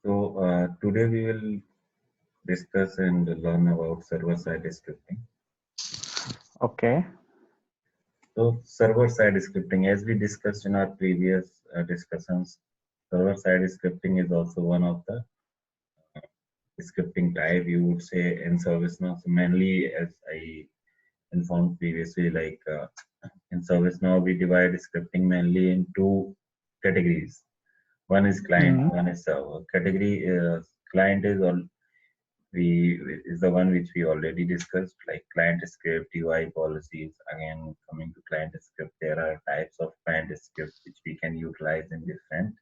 Today we will discuss and learn about server-side scripting. Okay. So, server-side scripting, as we discussed in our previous discussions, server-side scripting is also one of the scripting type you would say in ServiceNow. So, mainly, as I informed previously, in ServiceNow, we divide scripting mainly in two categories. One is client, Mm. one is server. Category client we is the one which we already discussed, like client script, UI policies. Again, coming to client script, there are types of client scripts which we can utilize in different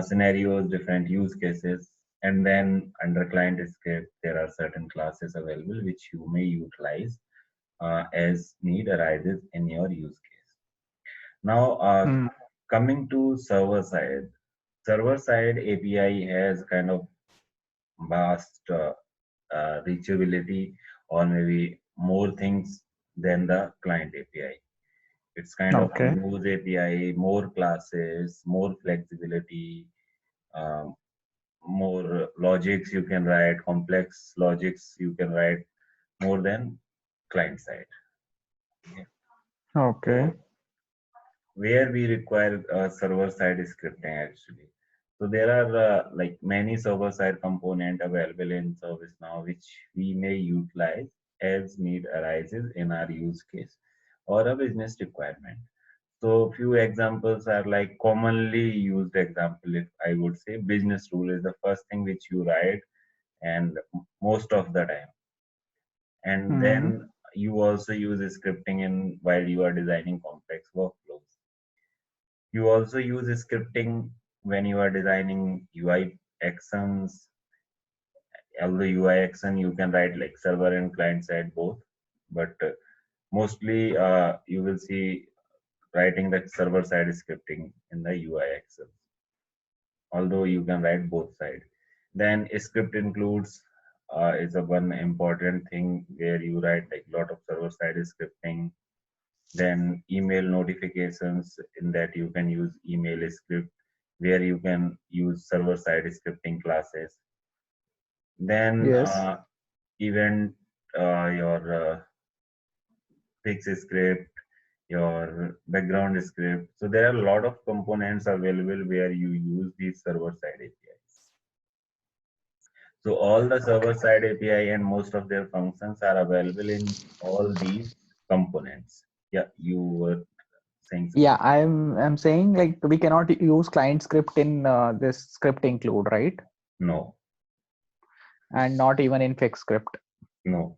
scenarios, different use cases. And then under client script, there are certain classes available which you may utilize as need arises in your use case. Now, Mm. coming to server side API has kind of vast reachability or maybe more things than the client API. It's kind of Okay. huge API, more classes, more flexibility, um, more logics you can write, complex logics you can write more than client side. Okay. Okay. So where we require server side scripting actually. So there are like many server side component available in ServiceNow which we may utilize as need arises in our use case or a business requirement. So few examples are like commonly used example. If I would say business rule is the first thing which you write and most of the time, and Mm. then you also use scripting in while you are designing complex workflows. You also use scripting when you are designing UI actions. Although UI action you can write like server and client side both, but mostly you will see writing the server side scripting in the UI action. Although you can write both sides. Then a script includes is a one important thing where you write like lot of server side scripting. Then email notifications, in that you can use email script where you can use server side scripting classes. Then Yes. event your fix script, your background script. So there are a lot of components available where you use these server side APIs. So all the server Okay. side API and most of their functions are available in all these components. Yeah, you were saying Yeah, something. I'm saying like we cannot use client script in this script include, right? No, And not even in fix script. no.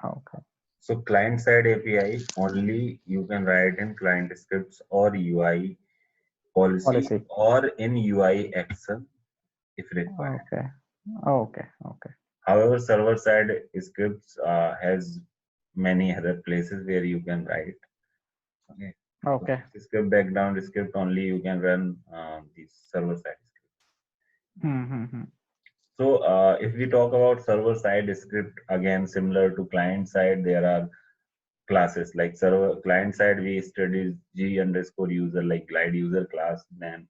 Okay. So client side API only you can write in client scripts or UI policy Policy. or in UI action if required. Okay. Okay. Okay. However, server side scripts has many other places where you can write. Okay. So Okay. fix script, background script only you can run these server side scripts. Mm-hmm. So if we talk about server side script, again similar to client side, there are classes like server client side we studied G underscore user like glide user class, then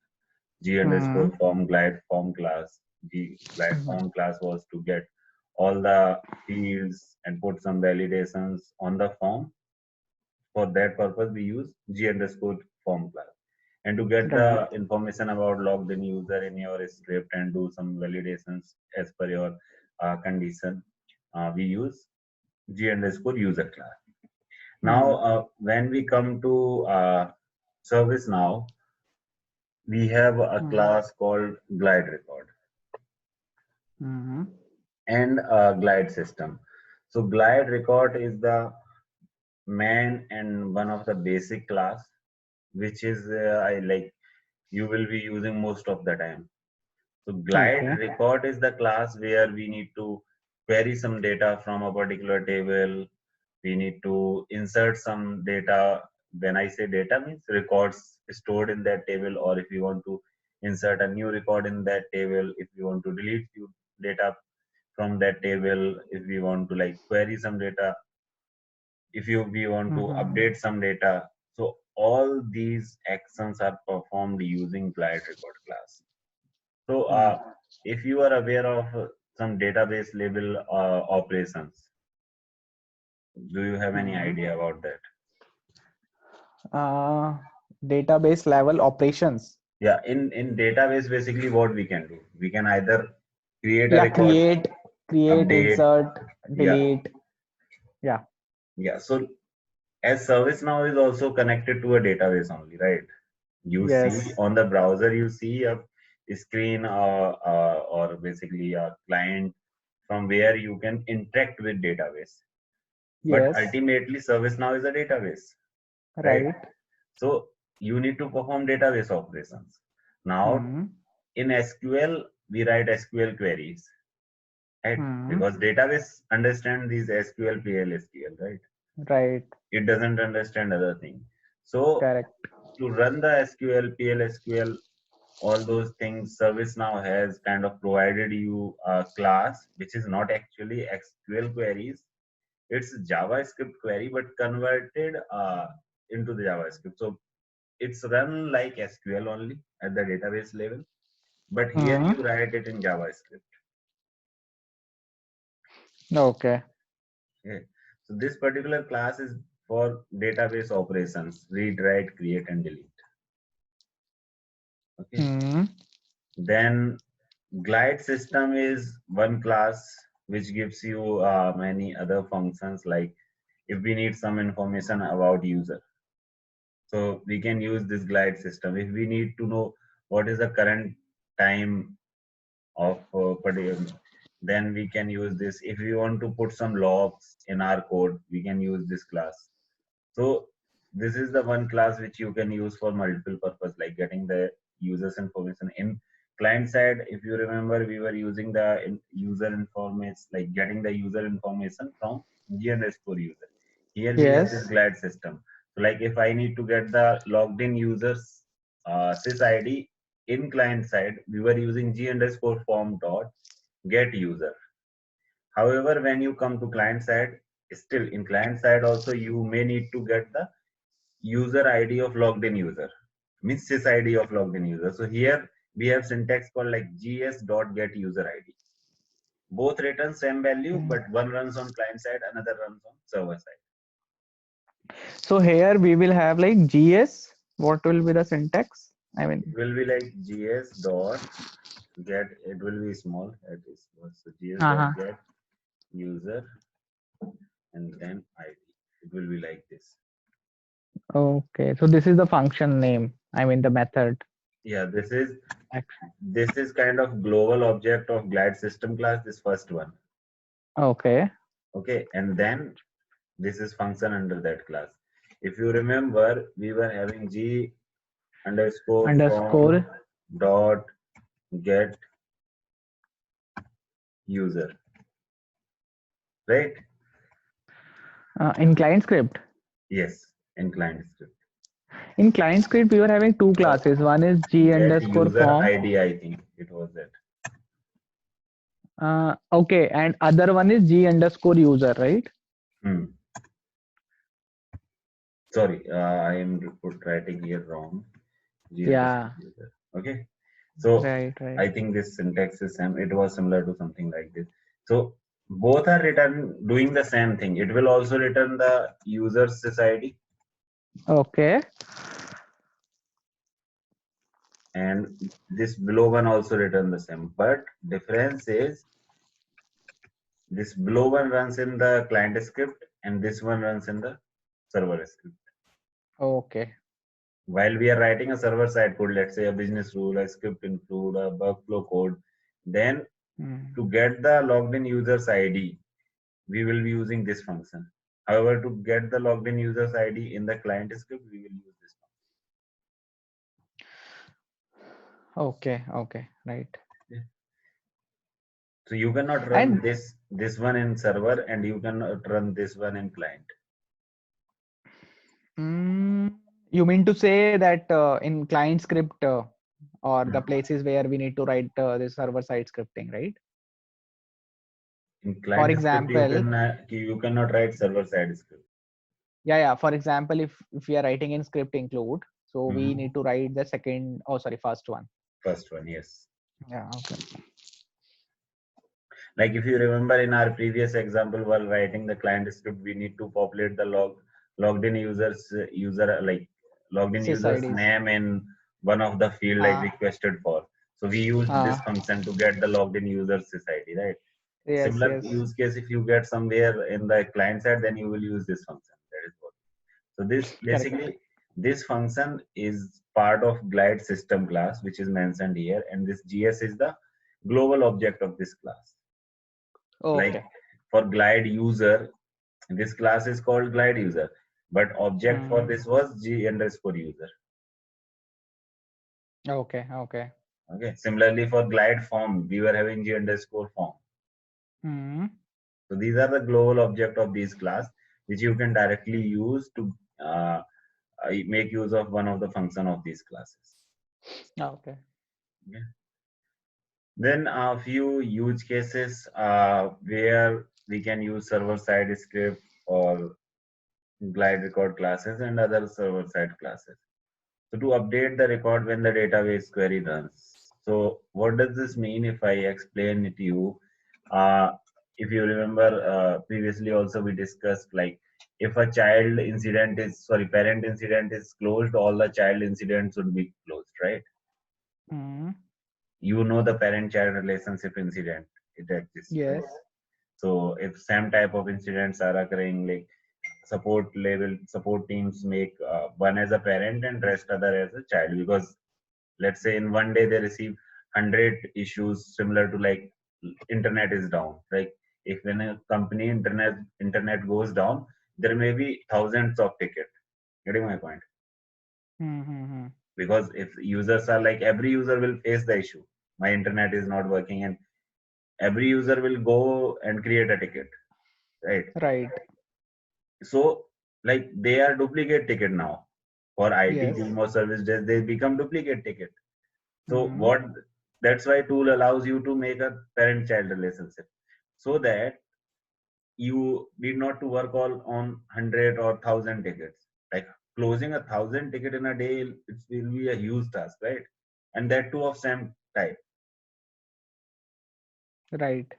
G underscore Mm-hmm. form glide form class. G glide form class was to get all the fields and put some validations on the form. For that purpose, we use G underscore form class. And to get Right. the information about logged in user in your script and do some validations as per your condition, we use G underscore user class. Now, Mm-hmm. when we come to ServiceNow, we have a Mm-hmm. class called glide record Mm-hmm. and a glide system. So glide record is the main and one of the basic class, which is I like you will be using most of the time. So glide Okay. record is the class where we need to query some data from a particular table. We need to insert some data. When I say data means records stored in that table, or if you want to insert a new record in that table, if you want to delete few data from that table, if we want to like query some data, if we want to Mm-hmm. update some data. So all these actions are performed using glide record class. So Mm. if you are aware of some database level operations, do you have any Mhm. idea about that? Database level operations. Yeah, in database, basically what we can do, we can either create a Yeah, record, create, update. insert, Yeah, delete. Yeah. yeah. So as ServiceNow is also connected to a database only, right? You see Yes. on the browser, you see a screen or basically a client from where you can interact with database. But Yes. ultimately, ServiceNow is a database, right? Right. So you need to perform database operations. Now, Hmm. in SQL, we write SQL queries, right? Hmm. Because database understand these SQL, PL/SQL, right? Right. It doesn't understand other thing. So Correct. to run the SQL, PL/SQL, all those things, ServiceNow has kind of provided you a class which is not actually SQL queries. It's JavaScript query, but converted into the JavaScript. So it's run like SQL only at the database level, but here Hmm. you write it in JavaScript. Okay. Okay. So this particular class is for database operations: read, write, create, and delete. Okay. Hmm. Then glide system is one class which gives you many other functions, like if we need some information about user, so we can use this glide system. If we need to know what is the current time of then we can use this. If we want to put some logs in our code, we can use this class. So this is the one class which you can use for multiple purpose, like getting the user's information. In client side, if you remember, we were using the user information, like getting the user information from g underscore user. Here we have this Yes. glide system. So like if I need to get the logged in users sys id in client side, we were using g underscore form dot get user. However, when you come to client side, still in client side also you may need to get the user ID of logged in user, means sys ID of logged in user. So here we have syntax called like gs dot get user ID. Both return same value, Mm. but one runs on client side, another runs on server side. So here we will have like GS. What will be the syntax? I It mean, will be like gs dot get, it will be small, it is small. So gs dot uh-huh. get user and then ID. It will be like this. Okay. So this is the function name. I mean the method. Yeah, Ac- this is kind of global object of glide system class, this first one. Okay. Okay, and then this is function under that class. If you remember, we were having g underscore Underscore. form dot get user, right? In client script. Yes, in client script. In client script, we were having two classes. One is G Get underscore user form. ID, I think it was that. Okay. And other one is G underscore user, right? Hmm. Sorry, I am writing here wrong. G underscore Yeah. user. Okay, so Right. Right. I think this syntax is same. It was similar to something like this. So both are written doing the same thing. It will also return the user's ID, Okay. and this below one also return the same. But difference is this below one runs in the client script and this one runs in the server script. Okay. While we are writing a server side code, let's say a business rule, a script include, a workflow code, then Mm. to get the logged in user's ID, we will be using this function. However, to get the logged in user's ID in the client script, we will use this Okay. Okay. Right. function. So you cannot run And this one in server and you cannot run this one in client. mm, you mean to say that in client script or the Hmm. places where we need to write the server side scripting, right? In For client script, example, you cannot write server side script. yeah. For example, if we are writing in script include, so we Mhm. need to write the second. Oh, sorry, first one. First one, yes. Yeah. Okay. Like if you remember in our previous example, while writing the client script, we need to populate the logged in users like logged in users sysids. name in one of the field like Ah, requested for. So we used this ah, function to get the logged in users id, right? yes, Similar yes. use case, if you get somewhere in the client side, then you will use this function. That is what. So this Correct. basically, this function is part of glide system class, which is mentioned here, and this gs is the global object of this class. Like Okay. for glide user, this class is called glide user, but object for Hmm. this was g underscore user. Okay. Okay. Okay. Similarly, for glide form, we were having g underscore form. Hmm. So these are the global object of these class, which you can directly use to make use of one of the function of these classes. Okay. Okay. Then a few use cases where we can use server-side script or glide record classes and other server-side classes. So to update the record when the database query runs. So what does this mean if I explain it to you? Uh, if you remember previously also we discussed, like if a parent incident is closed, all the child incidents would be closed, right? Hmm. You know the parent-child relationship incident, it exists, right? Yes. So if same type of incidents are occurring, like support teams make one as a parent and rest other as a child, because let's say in one day they receive 100 issues similar to like internet is down. Like if when a company internet goes down, there may be thousands of tickets. Getting my point? Hmm. Because if users are like, every user will face the issue, my internet is not working, and every user will go and create a ticket, right? Right. So like they are duplicate ticket now. For IT Yes. team or service desk, they become duplicate ticket. So Hmm. what, that's why tool allows you to make a parent child relationship, so that you need not to work all on 100 or 1000 tickets. Like closing 1000 ticket in a day, it will be a huge task, right? And that too of same type. Right.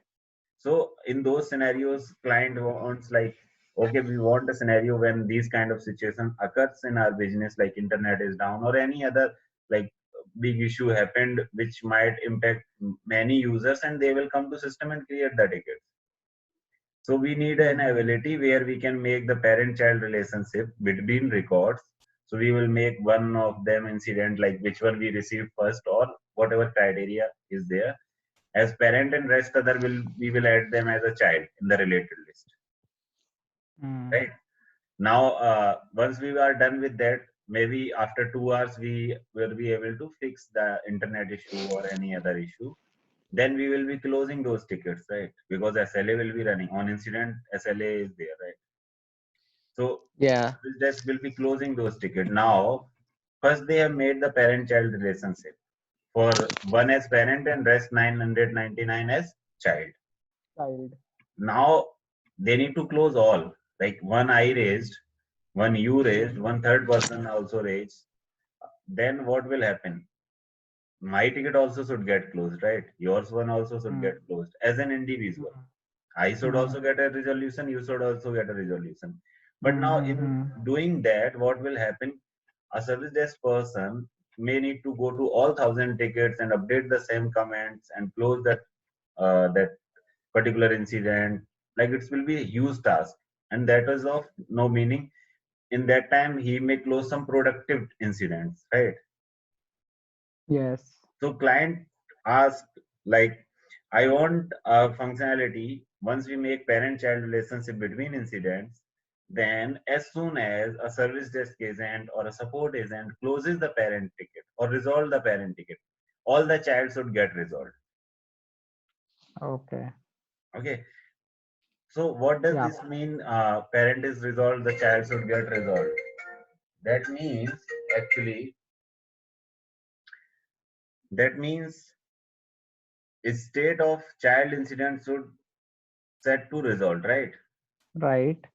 So in those scenarios, client wants like, okay, we want a scenario when these kind of situation occurs in our business, like internet is down or any other like big issue happened, which might impact many users, and they will come to system and create the ticket. So we need an Hmm. ability where we can make the parent-child relationship between records. So we will make one of them incident, like which one we receive first or whatever criteria is there as parent, and rest other will we will add them as a child in the related list, Hmm. right? Now once we are done with that, maybe after 2 hours we will be able to fix the internet issue or any other issue. Then we will be closing those tickets, right? Because SLA will be running on incident, SLA is there, right? So Yeah. service desk will be closing those tickets. Now first they have made the parent child relationship for one as parent and rest 999 as child. Child. Now they need to close all. Like one I raised, one you raised, Hmm. one third person also raised. Then what will happen? My ticket also should get closed, right? Yours one also should Hmm. get closed as an individual. I should Hmm. also get a resolution, you should also get a resolution. But now in Hmm. doing that, what will happen? A service desk person may need to go to all 1000 tickets and update the same comments and close that particular incident. Like it will be a huge task, and that is of no meaning. In that time he may close some productive incidents, right? Yes. So client ask, like, I want a functionality once we make parent child relationship between incidents, then as soon as a service desk agent or a support agent closes the parent ticket or resolve the parent ticket, all the child should get resolved. Okay. Okay. So what does Yeah. this mean? Parent is resolved, the child should get resolved. That means actually, that means a state of child incident should set to resolved, right? Right.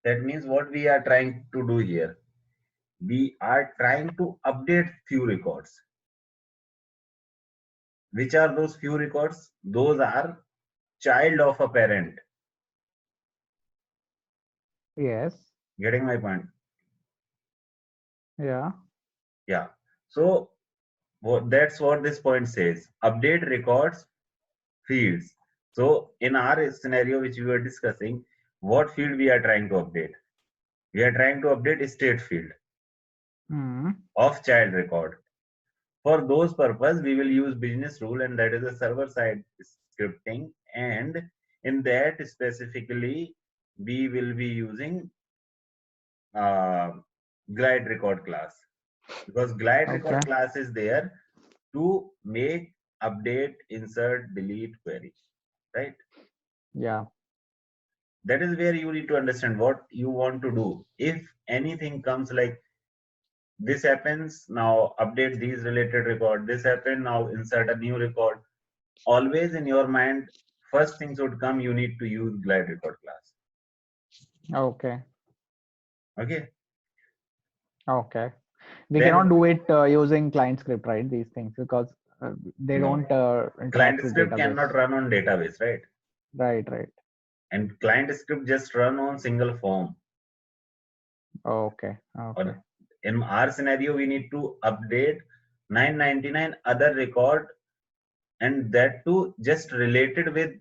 That means what we are trying to do here, we are trying to update few records. Which are those few records? Those are child of a parent. Yes. Getting my point? Yeah. Yeah. So that's what this point says. Update records fields. So in our scenario which we were discussing, what field we are trying to update? We are trying to update state field Hmm. of child record. For those purpose, we will use business rule, and that is a server side scripting. And in that specifically, we will be using uh, glide record class, because glide Okay. record class is there to make, update, insert, delete query, right? Yeah. That is where you need to understand what you want to do. If anything comes like this happens, now update these related record, this happened, now insert a new record. Always in your mind, first things would come, you need to use glide record class. Okay. Okay. Okay. We cannot Then do it using client script, right? These things because they no, don't client interact with script database. cannot run on database, right? Right. Right. And client script just run on single form. Okay. Okay. Or in our scenario, we need to update 999 other record, and that too just related with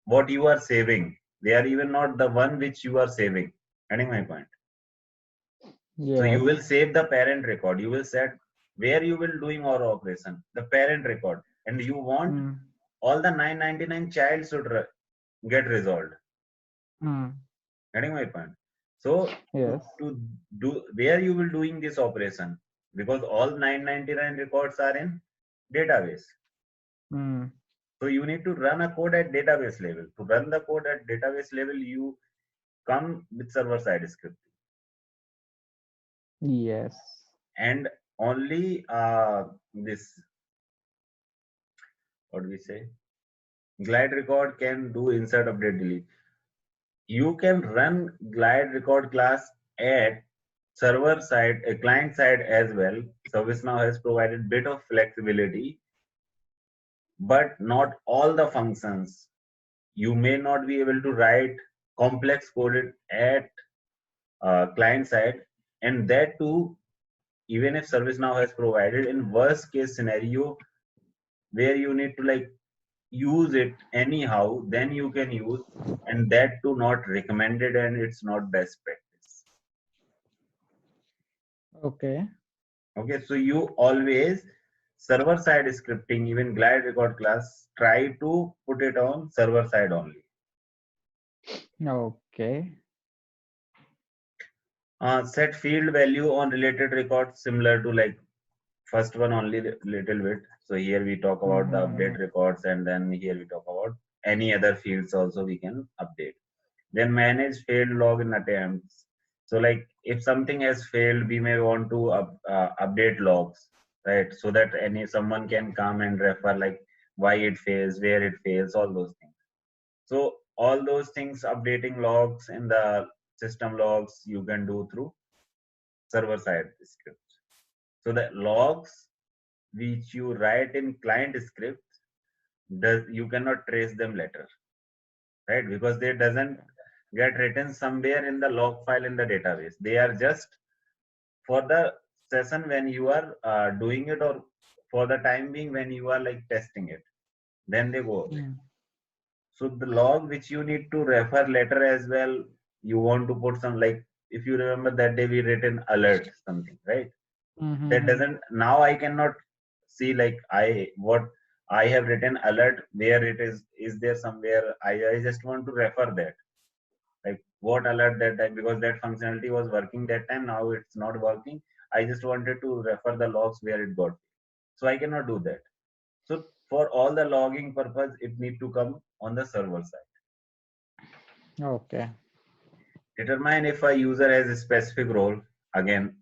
what you are saving. They are even not the one which you are saving. Getting my point? So you Yes. will save the parent record. You will set where you will doing our operation, the parent record, and you want Hmm. all the 999 child should get resolved. Hmm. Getting my point? So Yes. to do where you will doing this operation, because all 999 records are in database. Hmm. So you need to run a code at database level. To run the code at database level, you come with server side script, Yes. and only this, what do we say, glide record can do insert, update, delete. You can run glide record class at server side, a client side as well. ServiceNow has provided bit of flexibility, but not all the functions. You may not be able to write complex coded at client side, and that too, even if ServiceNow has provided, in worst case scenario where you need to like use it anyhow, then you can use, and that too not recommended, and it's not best practice. Okay. Okay, so you always server side scripting, even glide record class, try to put it on server side only. Okay. Set field value on related records, similar to like first one only little bit. So here we talk about the Mm-hmm. update records, and then here we talk about any other fields also we can update. Then manage failed log in attempts. So like if something has failed, we may want to update logs, right? So that any someone can come and refer like why it fails, where it fails, all those things. So all those things, updating logs in the system logs, you can do through server side scripts. So the logs which you write in client scripts, does you cannot trace them later, right? Because they doesn't get written somewhere in the log file in the database. They are just for the session when you are doing it, or for the time being when you are like testing it, then they go away. Mm. So the log which you need to refer later as well, you want to put some like, if you remember that day we written alert something, right? That Mm-hmm. doesn't, now I cannot see like I what I have written alert, where it is there somewhere. I just want to refer that, like what alert that time, because that functionality was working that time, now it's not working. I just wanted to refer the logs where it got, so I cannot do that. So for all the logging purpose, it need to come on the server side. Okay. Determine if a user has a specific role. Again,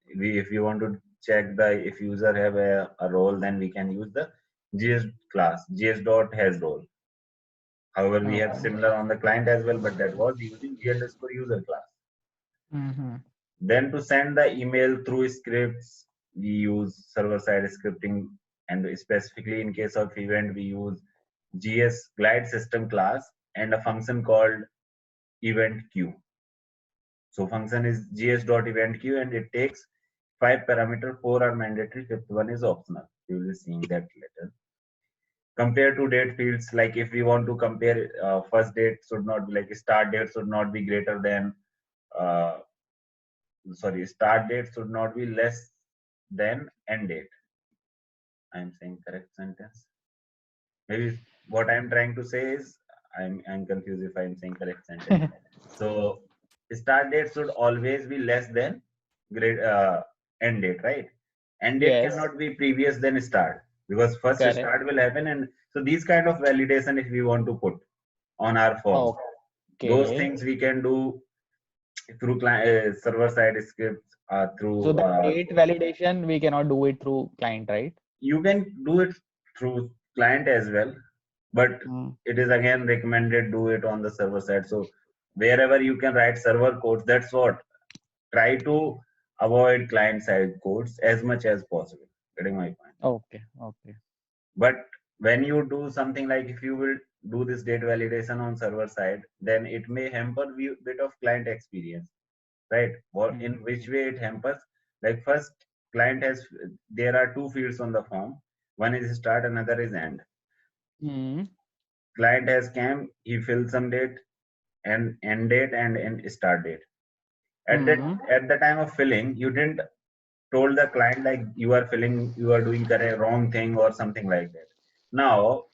if you want to check the if user have a role, then we can use the gs class, gs dot has role. However, we have Okay. similar on the client as well, but that was using g underscore user class. Mm-hmm. Then to send the email through scripts, we use server side scripting, and specifically in case of event, we use GS glide system class and a function called event queue. So function is gs.eventQueue and it takes 5 parameter, 4 are mandatory, fifth one is optional. You will be seeing that later. Compare to date fields, like if we want to compare, first date should not be like start date should not be greater than uh, sorry, start date should not be less than end date. I'm saying correct sentence. Maybe what I'm trying to say is I'm confused if I'm saying correct sentence. So start date should always be less than grade end date, right? End date Yes, cannot be previous than start, because first correct. start will happen, and so these kind of validation if we want to put on our forms, those Okay. things we can do through server side scripts, So through the date validation, we cannot do it through client, right? you can do it through client as well, but Mm. it is again recommended do it on the server side. So wherever you can write server codes, that's what, try to avoid client side codes as much as possible. Getting my point? Okay, okay. But when you do something like, if you will do this date validation on server side, then it may hamper you bit of client experience, right? Or in which Mm. way it hampers? Like first, client has, there are two fields on the form. One is start, another is end. Mm. Client has came, he filled some date and end date and end start date. At that, Mm. at the time of filling, you didn't told the client like you are filling, you are doing correct wrong thing or something like that. Now,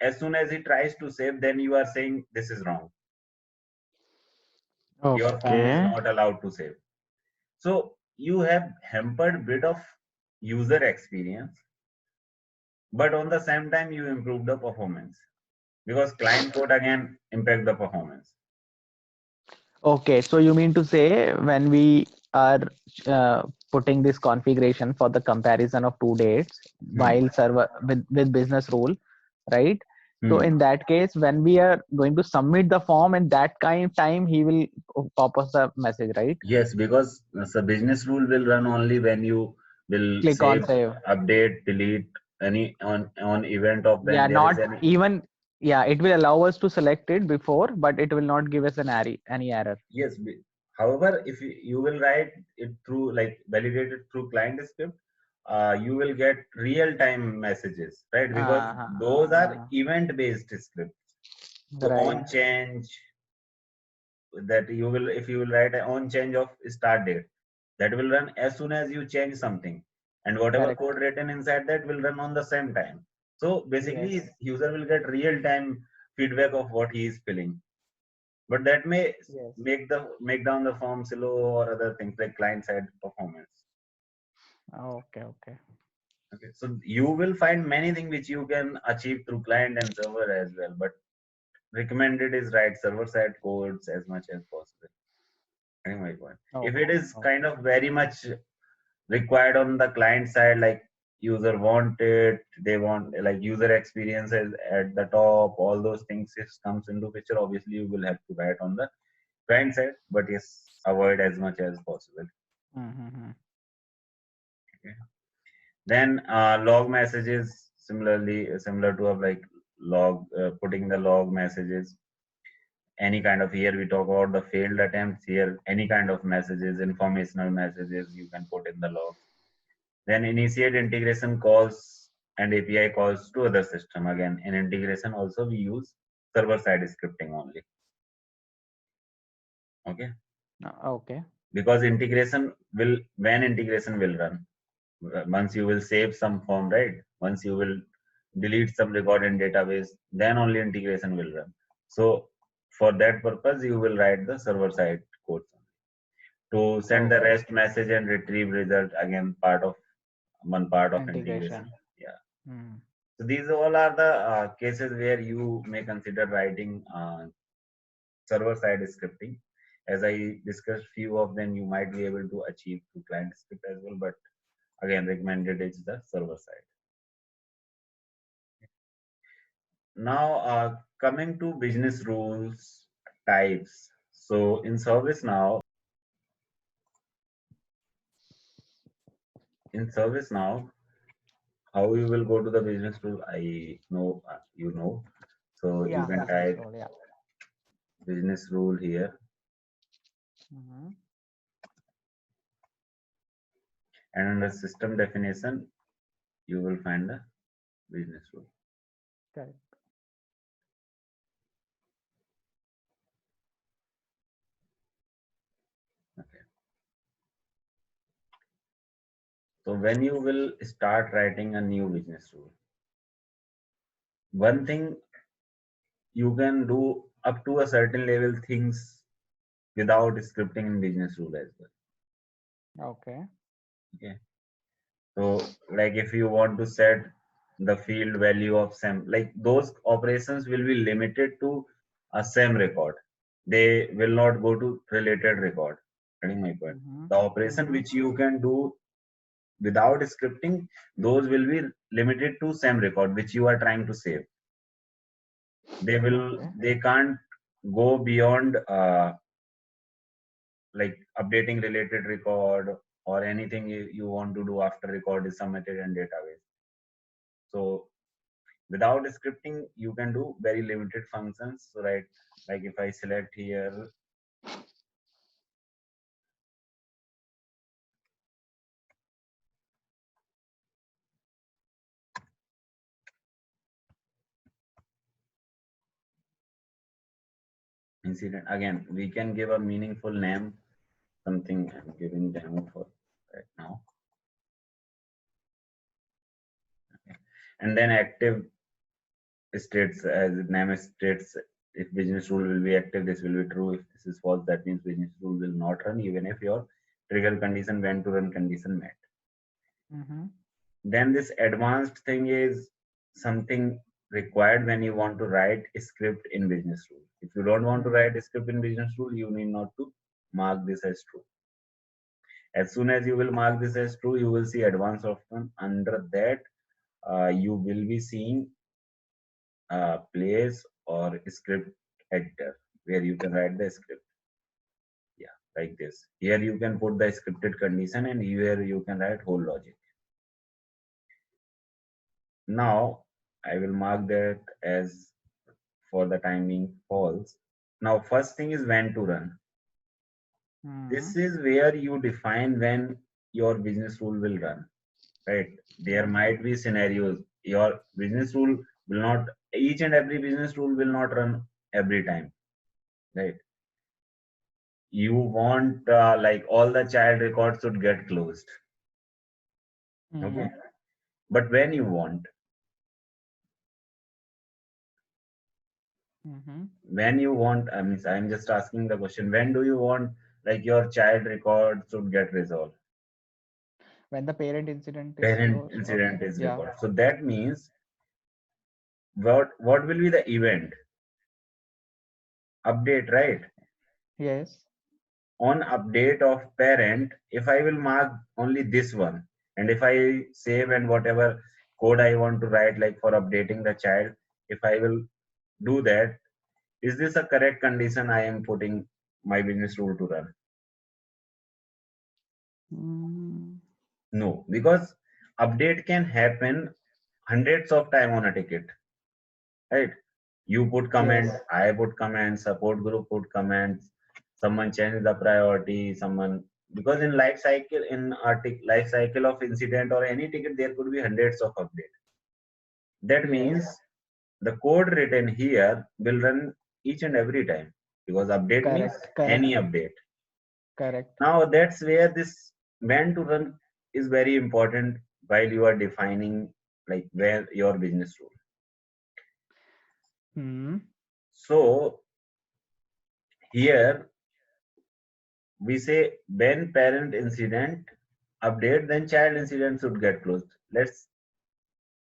as soon as he tries to save, then you are saying this is wrong. Your form is Okay. not allowed to save. So you have hampered bit of user experience, but on the same time you improve the performance, because client code again impact the performance. Okay, so you mean to say when we are uh, putting this configuration for the comparison of two dates Hmm. while server with business rule, right? So Hmm. in that case, when we are going to submit the form, in that kind of time, he will pop us the message, right? Yes, because the business rule will run only when you will Click on save, save. update, delete any on event of Yeah, when there is not any. even. Yeah, it will allow us to select it before, but it will not give us any error. Yes. However, if you will write it through like validated through client script, you will get real time messages, right? Because those are Uh, event based scripts. So right. on change, that you will, if you will write a on change of start date, that will run as soon as you change something, and whatever Correct. code written inside that will run on the same time. So basically, Yes. user will get real time feedback of what he is filling, but that may Yes. make down the form slow or other things like client side performance. Okay. Okay. Okay, so you will find many things which you can achieve through client and server as well, but recommended is write server side codes as much as possible. Getting my point? If it Okay. is Okay. kind of very much required on the client side, like user want it, they want like user experiences at the top, all those things is comes into picture. Obviously, you will have to write on the client side, but yes, avoid as much as possible. Mm-hmm. Okay. Then log messages, similarly similar to a like log, putting the log messages. Any kind of, here we talk about the failed attempts. Here, any kind of messages, informational messages, you can put in the logs. Then initiate integration calls and API calls to other system. Again, in integration also we use server side scripting only. Okay, Okay. because integration will, when integration will run, once you will save some form, right? Once you will delete some record in database, then only integration will run. So for that purpose, you will write the server side code to send the Okay. REST message and retrieve result. Again, part of one part of integration. Integration. Yeah. Mm. So these all are the cases where you may consider writing server side scripting. As I discussed, few of them you might be able to achieve through client script as well, but again, recommended is the server side. Now, coming to business rules types. So in ServiceNow, how you will go to the business rule, I know, you know. So you can type rule, yeah. business rule here, and under system definition, you will find the business rule. Correct. Okay. So when you will start writing a new business rule, one thing you can do up to a certain level things without scripting in business rule as well. Okay. Okay. So like if you want to set the field value of SEM, like those operations will be limited to a SEM record. They will not go to related record. Getting my point? The operation which you can do without scripting, those will be limited to SEM record which you are trying to save. They can't go beyond like updating related record or anything you want to do after record is submitted in database. So without scripting, you can do very limited functions. So right, like if I select here, incident, again, we can give a meaningful name, something I'm giving demo for right now. Okay. And then active states, as the name states, if business rule will be active, this will be true. If this is false, that means business rule will not run, even if your trigger condition, when to run condition met. Then this advanced thing is something required when you want to write a script in business rule. If you don't want to write a script in business rule, you need not to mark this as true. As soon as you will mark this as true, you will see advanced option. Under that, you will be seeing place or script editor where you can write the script. Yeah, like this. Here you can put the scripted condition, and here you can write whole logic. Now I will mark that as for the time being false. Now first thing is when to run. This is where you define when your business rule will run, right? There might be scenarios your business rule will not, each and every business rule will not run every time, right? You want like all the child records should get closed, okay? But when you want, I mean, I'm just asking the question, when do you want like your child record should get resolved? When the parent incident is Parent closed. incident is Yeah. recorded. So that means what will be the event? Update, right? Yes. On update of parent, if I will mark only this one, and if I save and whatever code I want to write, like for updating the child, if I will do that, is this a correct condition I am putting my business rule to run? No, because update can happen hundreds of time on a ticket, right? You put comment, I put comments, support group put comments, someone changed the priority, someone, because in life cycle, in life cycle of incident or any ticket, there could be hundreds of updates. That means the code written here will run each and every time, because update means any update. Correct. Now that's where this when to run is very important while you are defining like where your business rule. So here we say when parent incident update, then child incident should get closed. Let's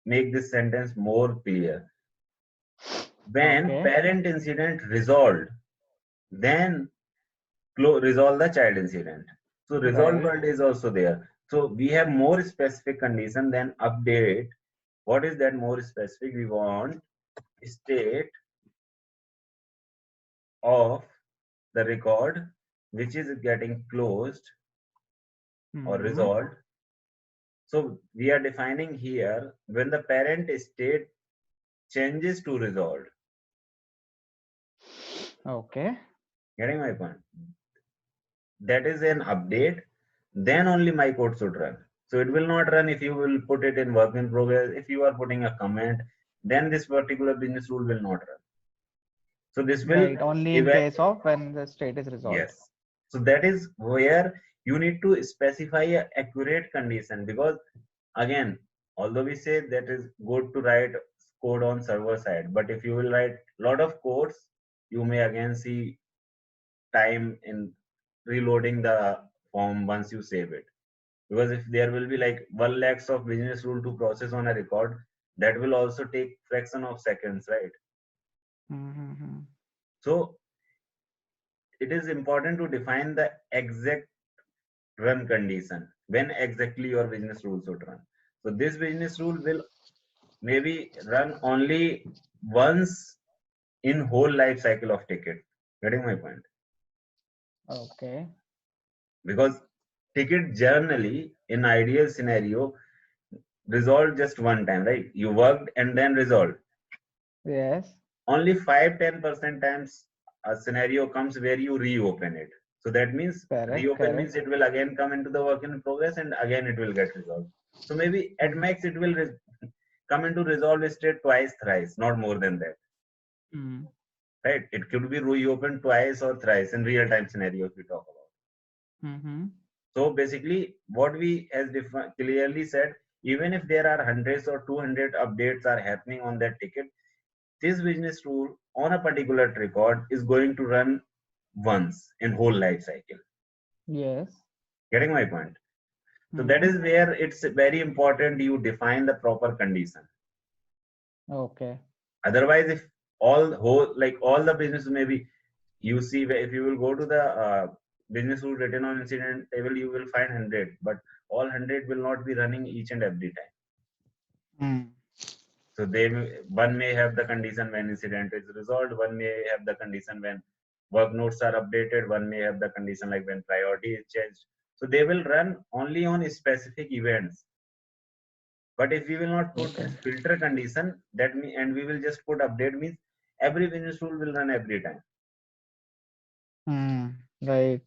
make this sentence more clear. When parent incident resolved, then resolve the child incident. So resolve word is also there. So we have more specific condition than update. What is that more specific? We want state of the record which is getting closed or resolved. So we are defining here when the parent state changes to resolved. Okay. Getting my point? That is an update, then only my code should run. So it will not run if you will put it in work in progress. If you are putting a comment, then this particular business rule will not run. So this will Right. Only in eva- case of when the state is resolved. yes. So that is where you need to specify a accurate condition, because again, although we say that is good to write code on server side, but if you will write lot of codes, you may again see time in reloading the form once you save it. Because if there will be like 1 lakhs of business rule to process on a record, that will also take fraction of seconds, right? Mm-hmm. So it is important to define the exact run condition when exactly your business rule should run. So this business rule will maybe run only once in whole life cycle of ticket. Getting my point? Okay. Because ticket generally in ideal scenario resolved just one time, right? You worked and then resolved. Yes. Only 5-10% times a scenario comes where you reopen it. So that means Correct. reopen means Correct. it will again come into the work in progress and again it will get resolved. So maybe at Mm-hmm. max it will come into resolve state twice, thrice, not more than that. Mm. Right? It could be reopened twice or thrice in real time scenarios we talk about. Mm-hmm. So basically, what we has clearly said, even if there are hundreds or 200 updates are happening on that ticket, this business rule on a particular record is going to run once in whole life cycle. Yes. Getting my point? So that Mm-hmm. is where it's very important you define the proper condition. Okay. Otherwise, if all the business, maybe you see if you will go to the business rule written on incident table, you will find 100, but all 100 will not be running each and every time. Mm. So one may have the condition when incident is resolved, one may have the condition when work notes are updated, one may have the condition like when priority is changed. So they will run only on specific events. But if we will not put Okay. filter condition, and we will just put update, means every business rule will run every time. Mm. Right.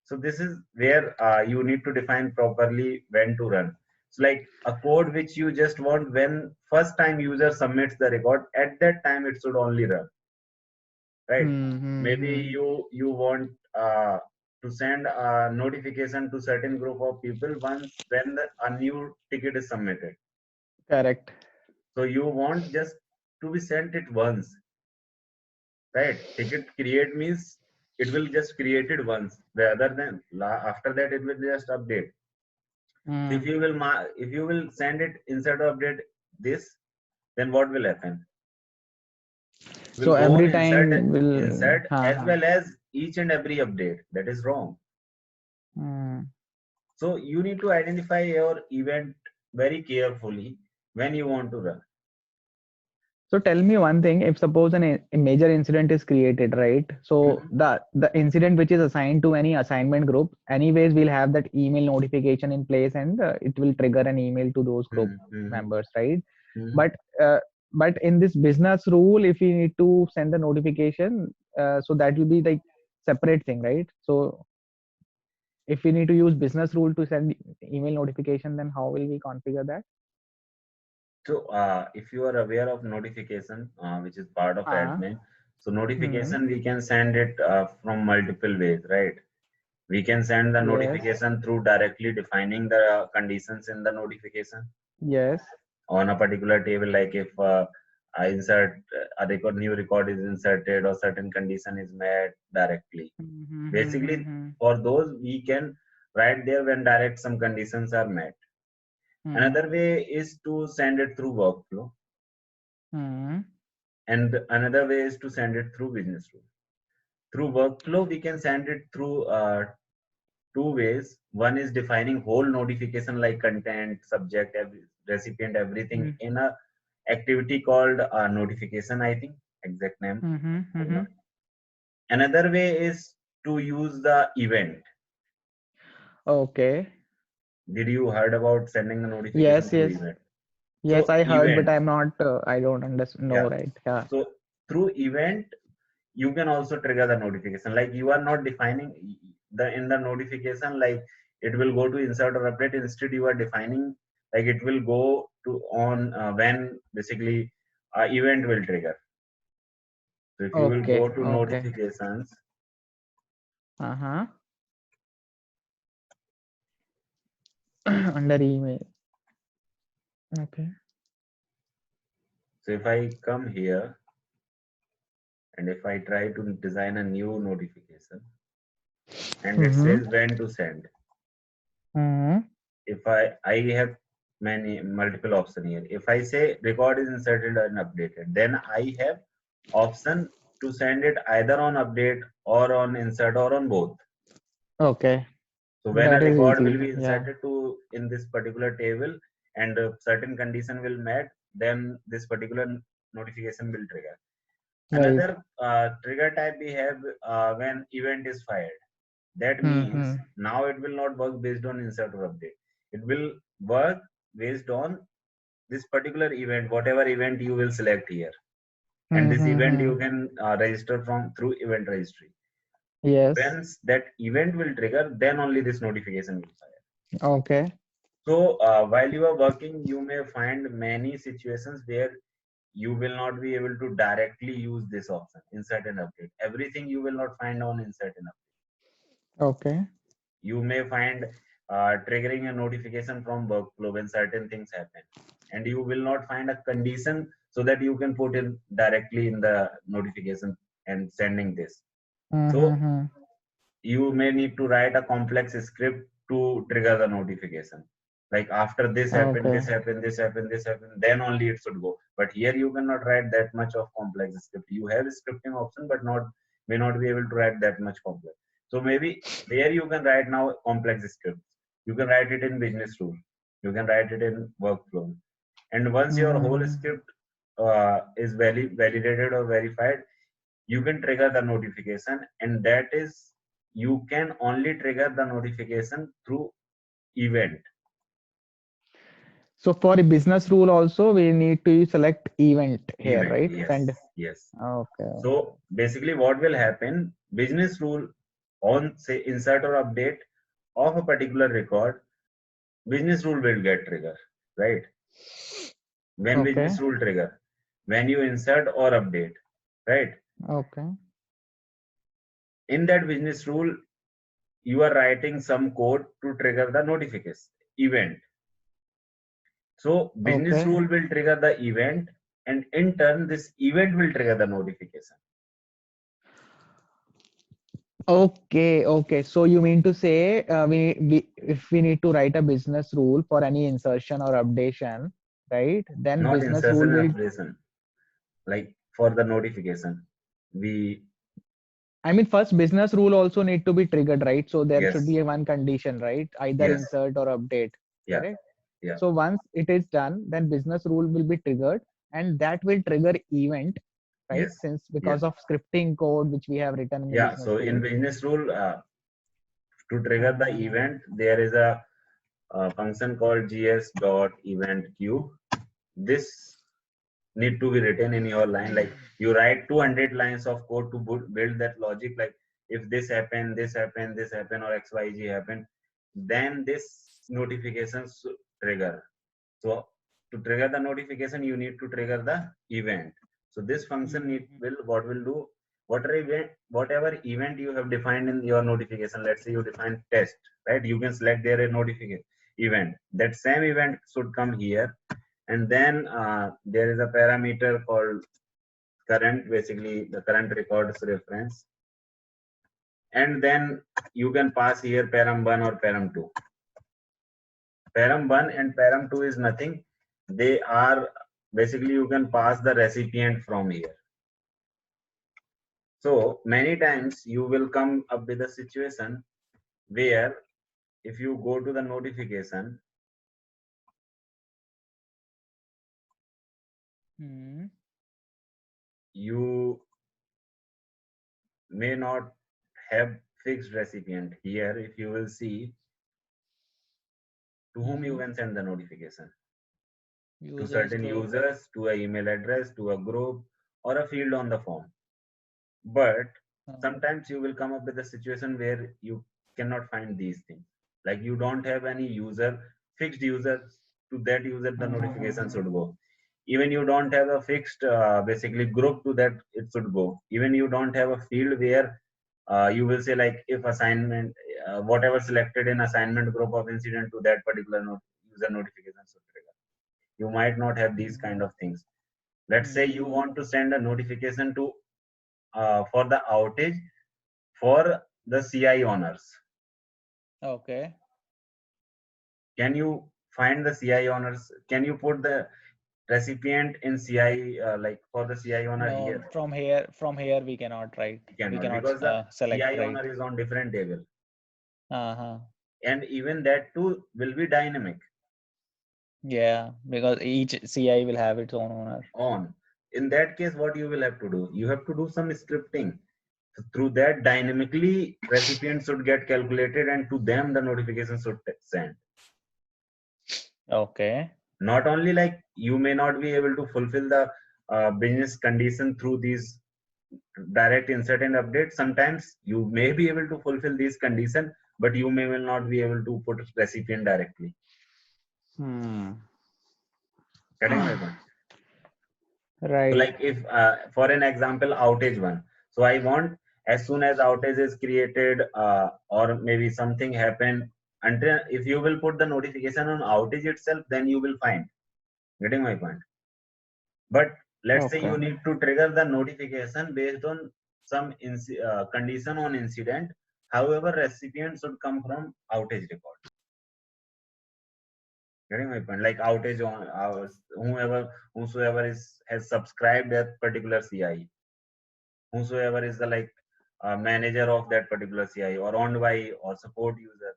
So this is where you need to define properly when to run. So like a code which you just want when first time user submits the record, at that time it should only run, right? Maybe Mm-hmm. you want to send a notification to certain group of people once when a new ticket is submitted. Correct. So you want just to be sent it once, right? Ticket create means it will just create it once, rather than after that it will just update. So Mm. if you will send it inside of update this, then what will happen? Will So go on every time will. insert as Uh-huh. well as each and every update. That is wrong. Mm. So you need to identify your event very carefully when you want to run. So tell me one thing, if suppose a major incident is created, right? So Mhm, the incident which is assigned to any assignment group, anyways, we'll have that email notification in place, and it will trigger an email to those group mhm, mhm, members, right? mhm. But but in this business rule, if we need to send the notification, so that will be like separate thing, right? So if we need to use business rule to send email notification, then how will we configure that? So if you are aware of notification, which is part of Uh, admin, so hmm. notification we can send it from multiple ways, right? We can send the Yes. notification through directly defining the conditions in the notification Yes. on a particular table, like if I insert a record, new record is inserted or certain condition is met directly. Basically, Mm-hmm. for those we can write there when direct some conditions are met. Hmm. Another way is to send it through workflow, Hmm. and another way is to send it through business rule. Through workflow, we can send it through two ways. One is defining whole notification like content, subject, recipient, everything Hmm. in a activity called notification, I think, exact name. Hmm. Hmm. Another way is to use the event. Okay. Did you heard about sending the notification Yes, through yes. event? Yes, So I heard, but event, I'm not, I don't understand. yeah. No, right. Yeah. So through event, you can also trigger the notification. Like you are not defining the in the notification, like it will go to insert or update. Instead, you are defining like it will go to on when basically event will trigger. So if you will go Okay. to Okay. notifications, Uh-huh. Under email. Okay. so if I come here and if I try to design a new notification and it Mm-hmm. says when to send, Mm-hmm. if I have many multiple option here. If I say record is inserted and updated, then I have option to send it either on update or on insert or on both. Okay. So when a That is record will easy. be Yeah. inserted to in this particular table and a certain condition will met, then this particular notification will trigger. Right. Another trigger type we have when event is fired. That means Mm-hmm. now it will not work based on insert or update. It will work based on this particular event, whatever event you will select here. And this event Mm-hmm. you can register from through event registry. Yes. Once that event will trigger, then only this notification will fire. Okay. So while you are working, you may find many situations where you will not be able to directly use this option, insert and update. Everything you will not find on insert and update. Okay. You may find triggering a notification from workflow when certain things happen, and you will not find a condition so that you can put it directly in the notification and sending this. So Mm-hmm. you may need to write a complex script to trigger the notification. Like after this happened, Okay. this happened, this happened, this happened, then only it should go. But here you cannot write that much of complex script. You have a scripting option, but not may not be able to write that much complex. So maybe where you can write now complex scripts, you can write it in business rule, you can write it in workflow, and once your whole Mm-hmm. script is validated or verified, you can trigger the notification, and that is you can only trigger the notification through event. So for a business rule also, we need to select event here, Event, right? yes, Send. yes. Okay. So basically what will happen, business rule on say insert or update of a particular record, business rule will get trigger, right? When Okay. business rule trigger, when you insert or update, right? Okay. In that business rule, you are writing some code to trigger the notification event. So business Okay. rule will trigger the event, and in turn, this event will trigger the notification. Okay. Okay. So you mean to say we if we need to write a business rule for any insertion or updation, right? Then Not business rule insertion and will. updation, like for the notification. We I mean, first business rule also need to be triggered, right? So there should yes, be a one condition, right? Either yes, insert or update, yeah, correct? yeah, So once it is done, then business rule will be triggered, and that will trigger event, right? yes, Since yes, because of scripting code which we have written in the yeah. business So in rule. business rule, to trigger the Uh, event, there is a function called gs dot event queue. This need to be written in your line, like you write 200 lines of code to build that logic, like if this happen, this happen, this happen, or xyz happen, then this notifications trigger. So to trigger the notification, you need to trigger the event. So this function need mhm. will what will do, whatever event you have defined in your notification. Let's say you define test, right? You can select there a notification event. That same event should come here, and then there is a parameter called current, basically the current records reference, and then you can pass here param1 or param2. Param1 and param2 is nothing, they are basically you can pass the recipient from here. So many times you will come up with a situation where if you go to the notification, Mhm. you may not have fixed recipient here. If you will see to whom you Mhm. can send the notification, to Users certain group. users, to an email address, to a group, or a field on the form. But Uh, sometimes you will come up with a situation where you cannot find these things. Like you don't have any fixed user, to that user the notification should go. Even you don't have a fixed basically group to that it should go. Even you don't have a field where you will say like if assignment whatever selected in assignment group of incident to that particular user notification should trigger. You might not have these kind of things. Let's say you want to send a notification to for the outage for the CI owners. okay. Can you find the CI owners? Can you put the recipient in CI like for the CI owner No, here? from here we cannot, right? You We cannot, cannot because the select, CI right? owner is on different table, Uh-huh. and even that too will be dynamic Yeah, because each CI will have its own owner. on. In that case, what you will have to do? You have to do some scripting. So through that, dynamically recipients should get calculated, and to them the notification should send. Okay. Not only like you may not be able to fulfill the business condition through these direct insert and update. Sometimes you may be able to fulfill these condition, but you may will not be able to put recipient directly. Getting my point? So Right. like if for an example outage one, so I want as soon as outage is created or maybe something happened, until if you will put the notification on outage itself, then you will find. Getting my point? But let's say Okay. you need to trigger the notification based on some condition on incident. However, recipient should come from outage record. Getting my point? Like outage on whosoever has subscribed that particular CI, whosoever is the like manager of that particular CI or owned by or support user.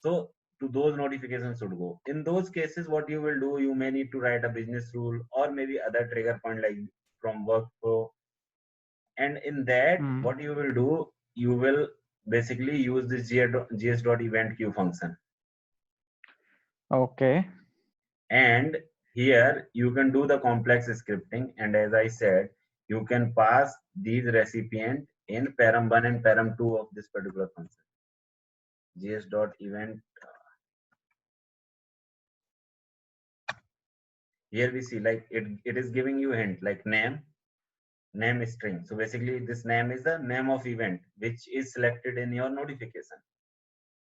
So to those notifications should go. In those cases, what you will do, you may need to write a business rule or maybe other trigger point like from workflow. And in that, Hmm. what you will do, you will basically use this gs.event queue function. Okay. And here you can do the complex scripting. And as I said, you can pass these recipient in param1 and param2 of this particular function. gs.event. Here we see like it is giving you hint like name string. So basically this name is the name of event which is selected in your notification.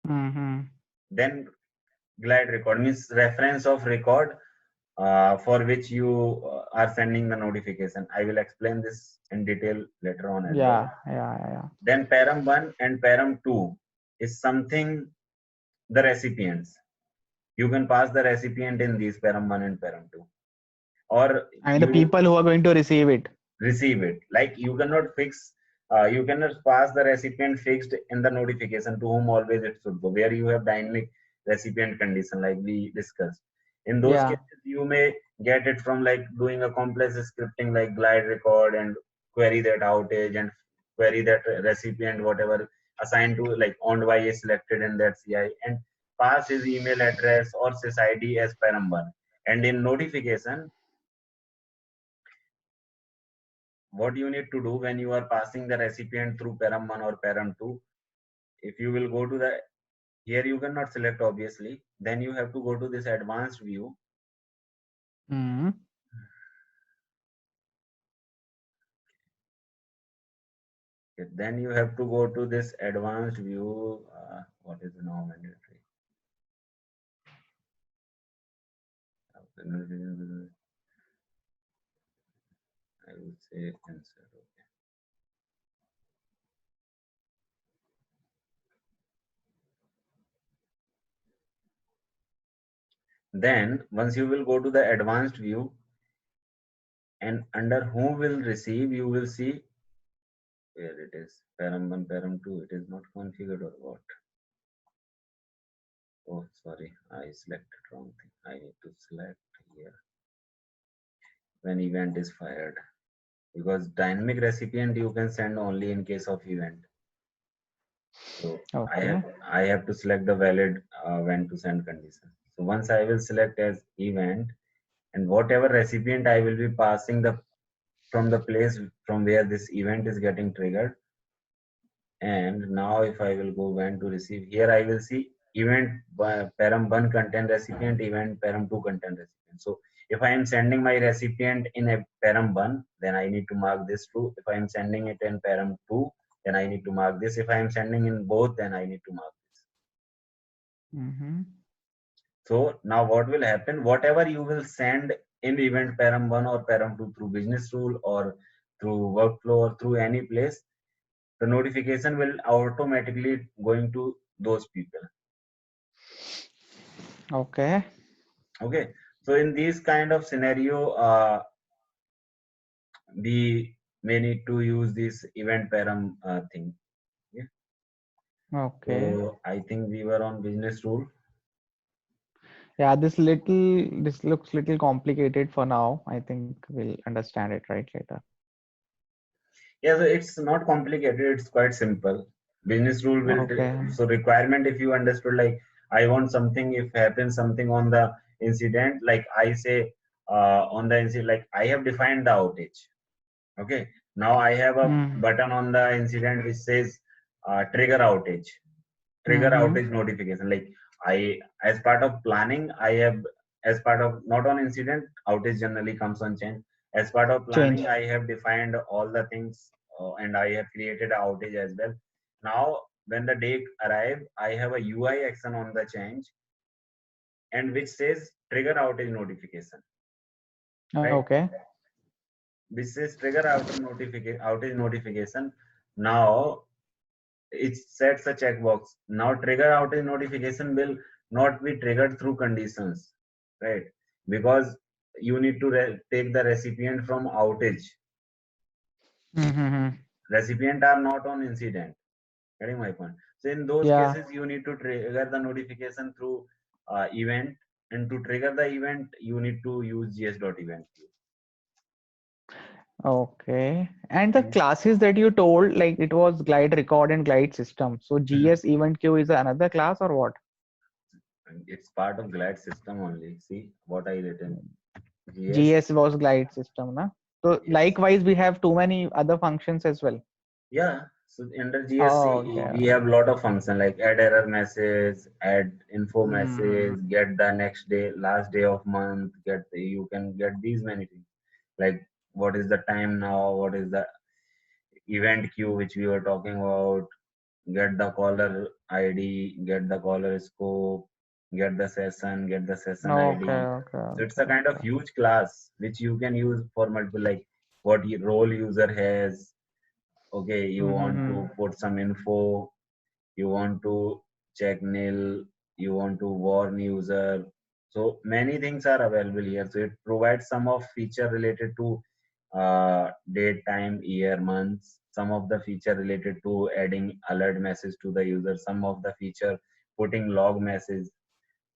Mm-hmm. Then glide record means reference of record for which you are sending the notification. I will explain this in detail later on as well. Yeah. Then param1 and param2 is something the recipients. You can pass the recipient in these param1 and param2. Or I mean, the you people who are going to receive it. receive it. Like you cannot you cannot pass the recipient fixed in the notification to whom always it should go, where you have dynamic recipient condition like we discussed. In those Yeah. cases, you may get it from like doing a complex scripting like glide record and query that outage and query that recipient, whatever assigned to like owned by is selected in that CI, and pass his email address or sys ID as param1. And in notification, what you need to do when you are passing the recipient through param1 or param2, if you will go to the here, you cannot select obviously, then you have to go to this advanced view. Hmm. Okay, then you have to go to this advanced view. What is now mandatory? I would say insert. Okay. Then once you will go to the advanced view, and under who will receive, you will see where it is param1 param2. It is not configured or what? Oh, sorry, I selected wrong thing. I need to select here when event is fired, because dynamic recipient you can send only in case of event. So Okay. I have to select the valid when to send condition. So once I will select as event, and whatever recipient I will be passing the from the place from where this event is getting triggered. And now if I will go when to receive, here I will see event param 1 content recipient, event param 2 content recipient. So if I am sending my recipient in a param 1, then I need to mark this true. If I am sending it in param 2, then I need to mark this. If I am sending in both, then I need to mark this. Mm-hmm. So now what will happen? Whatever you will send in event param 1 or param 2 through business rule or through workflow or through any place, the notification will automatically going to those people. Okay. Okay. So in this kind of scenario, we may need to use this event param thing. Yeah. Okay. So I think we were on business rule. Yeah, this looks little complicated for now. I think we'll understand it right later. Yeah, so it's not complicated, it's quite simple. Business rule will Okay. so requirement, if you understood, like I want something, if happens something on the incident, like I say on the incident, like I have defined the outage. Okay, now I have a Mm. button on the incident which says trigger outage, Mm-hmm. notification. Like I, as part of planning, I have, as part of not on incident, outage generally comes on change. As part of planning, Change. I have defined all the things and I have created an outage as well. Now, when the day arrive, I have a UI action on the change and which says trigger outage notification, right? Okay. This is trigger outage notification. Now it sets a checkbox. Now trigger outage notification will not be triggered through conditions, right? Because you need to take the recipient from outage. Mm-hmm. Recipient are not on incident. Getting my point? So in those Yeah. cases, you need to trigger the notification through event, and to trigger the event, you need to use gs.event queue. Okay. And the Hmm. classes that you told, like it was glide record and glide system. So Hmm. GS event queue is another class or what? It's part of glide system only. See what I written. GS. GS was glide system, na? So Yes. likewise, we have too many other functions as well. Yeah, so under Oh, GSC, okay. we have lot of function like add error message, add info Mm-hmm. message, get the next day, last day of month, you can get these many things. Like what is the time now, what is the event queue which we were talking about, get the caller ID, get the caller scope, get the session Okay, ID. okay, So it's okay, a kind of okay. huge class which you can use for multiple, like what role user has. Okay, you want Mm-hmm. to put some info, you want to check nil, you want to warn user. So many things are available here. So it provides some of feature related to date, time, year, months, some of the feature related to adding alert message to the user, some of the feature putting log message,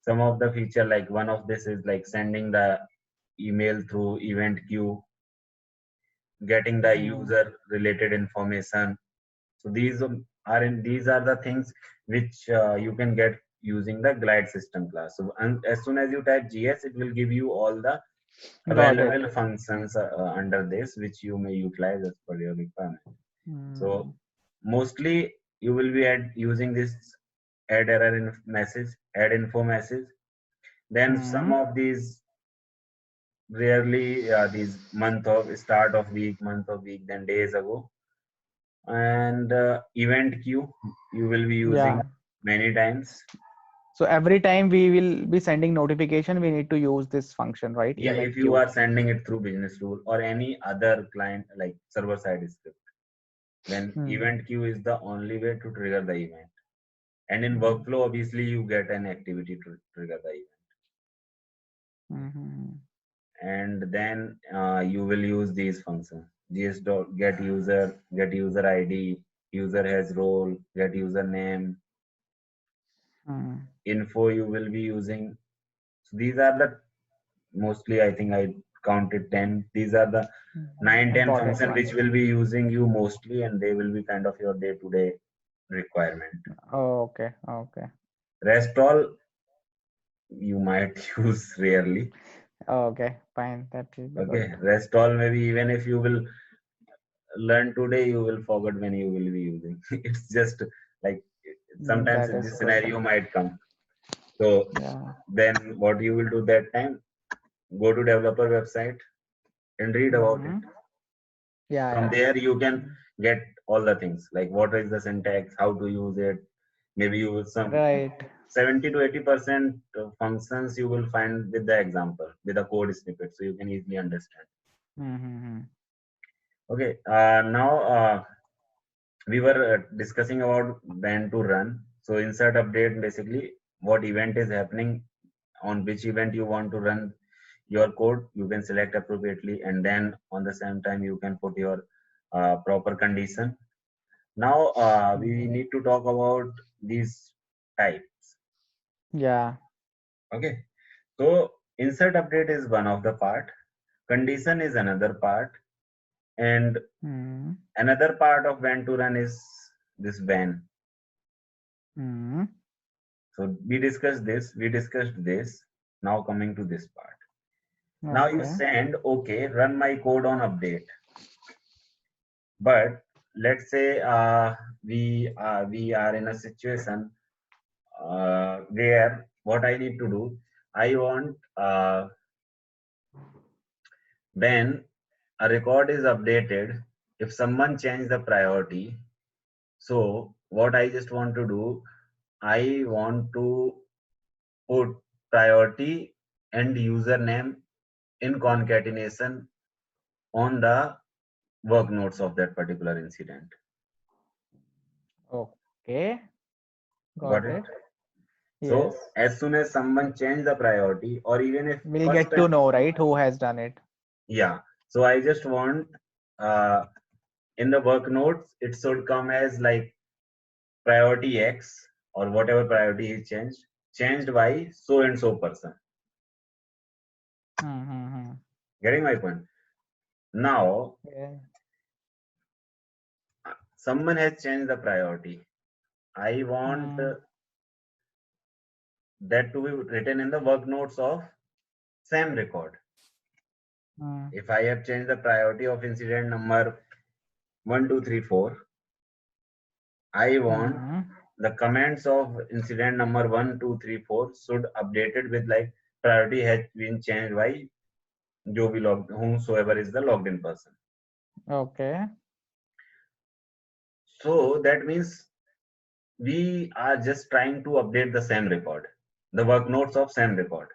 some of the feature like one of this is like sending the email through event queue, getting the Mm. user related information. So these are the things which you can get using the glide system class. So and as soon as you type GS, it will give you all the Got it. available functions under this which you may utilize as per your requirement. So Mm. mostly you will be using this add error message, add info message. Then some Mm. of these rarely these month of start of week, month of week, then days ago, and event queue you will be using Yeah. many times. So every time we will be sending notification, we need to use this function, right? Yeah, Event if you queue. are sending it through business rule or any other client like server side script, then Hmm. event queue is the only way to trigger the event. And in Hmm. workflow, obviously you get an activity to trigger the event. Hmm. And then you will use these functions: gs dot get user id, user has role, get username, Hmm. info you will be using. So these are the mostly, I think I counted 10. These are the Hmm. 9-10 Important function which ones. will be using you mostly, and they will be kind of your day-to-day requirement. Oh, okay. Okay. Rest all you might use rarely. Okay, fine. That will be Okay, good. rest all maybe even if you will learn today, you will forget when you will be using. It's just like sometimes That is this good. scenario might come. So Yeah. then what you will do that time? Go to developer website and read about it. Mm-hmm. Yeah, From yeah. there you can Mm. get all the things like what is the syntax, how to use it. Maybe you will some Right. 70 to 80% functions you will find with the example with the code snippet, so you can easily understand. Mm-hmm. Okay, now we were discussing about when to run. So insert update basically what event is happening, on which event you want to run your code, you can select appropriately, and then on the same time you can put your proper condition. Now we Mm-hmm. need to talk about these types. Yeah. Okay, so insert update is one of the part, condition is another part, and Mm-hmm. another part of when to run is this when. Mm-hmm. So we discussed this. Now coming to this part. Now you Okay. send, okay, run my code on update. But let's say we are in a situation where what I need to do, I want when a record is updated, if someone change the priority, so what I just want to do, I want to put priority and username in concatenation on the work notes of that particular incident. Okay. Got Got it? it. So Yes. as soon as someone change the priority, or even if We'll first get to time, know, right, who has done it. yeah. So I just want uh, in the work notes, it should come as like priority X or whatever priority is changed by so and so person. Mm-hmm. Getting my point? Now, Yeah. someone has changed the priority. I want Mm. that to be written in the work notes of same record. Mm. If I have changed the priority of incident number 1234, I want Mm. the comments of incident number 1234 should updated with like priority has been changed by जो भी log whomsoever is the logged in person. Okay. So that means we are just trying to update the same record, the work notes of same record,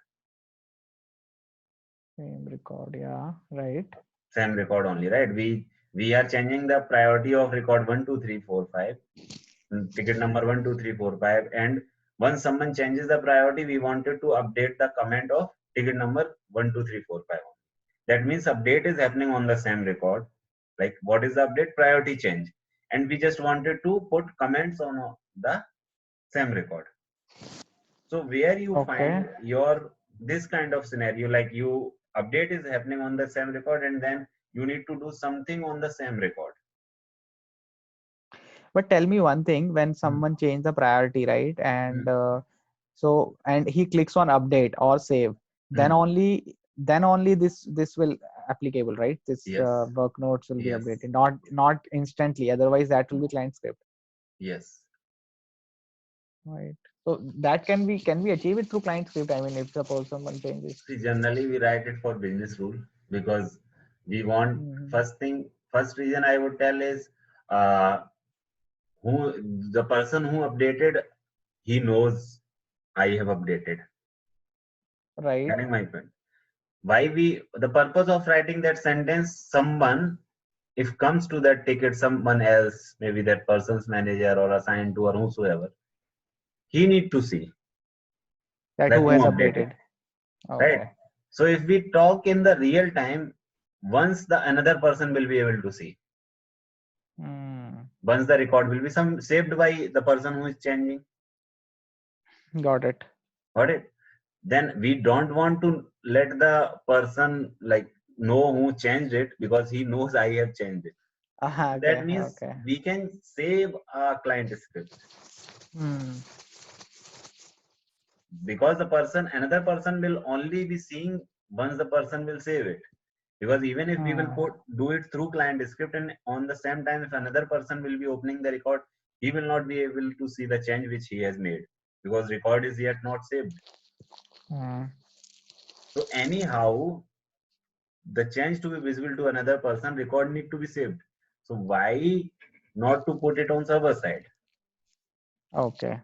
Same record. Yeah. Right. same record only, right? We are changing the priority of record 12345, ticket number 12345, and once someone changes the priority, we wanted to update the comment of ticket number 12345. That means update is happening on the same record. Like what is the update? Priority change, and we just wanted to put comments on the same record. So where you Okay. find your this kind of scenario, like you update is happening on the same record, and then you need to do something on the same record. But tell me one thing, when Hmm. someone change the priority, right? Hmm. And so and he clicks on update or save, Hmm. then only this will applicable, right? This Yes. work notes will be Yes. updated, not instantly. Otherwise, that will be client script, Yes. right? So that can we achieve it through client script? I mean, if suppose someone changes. See, generally we write it for business rule because we want Mhm. first reason I would tell is uh, who the person who updated, he knows I have updated. Right. Getting my point? Why we the purpose of writing that sentence? Someone if comes to that ticket, someone else, maybe that person's manager or assigned to or whosoever, he need to see That like who who has updated, updated. right? Okay. So if we talk in the real time, once the another person will be able to see, Mm. once the record will be some saved by the person who is changing, Got it. got it? Then we don't want to let the person like know who changed it because he knows I have changed it. That Okay. means Okay. we can save a client script Hmm. because the person another person will only be seeing once the person will save it. Because even if we will do it through client script, and on the same time, if another person will be opening the record, he will not be able to see the change which he has made, because record is yet not saved. So anyhow, the change to be visible to another person, record need to be saved. So why not to put it on server side? Okay.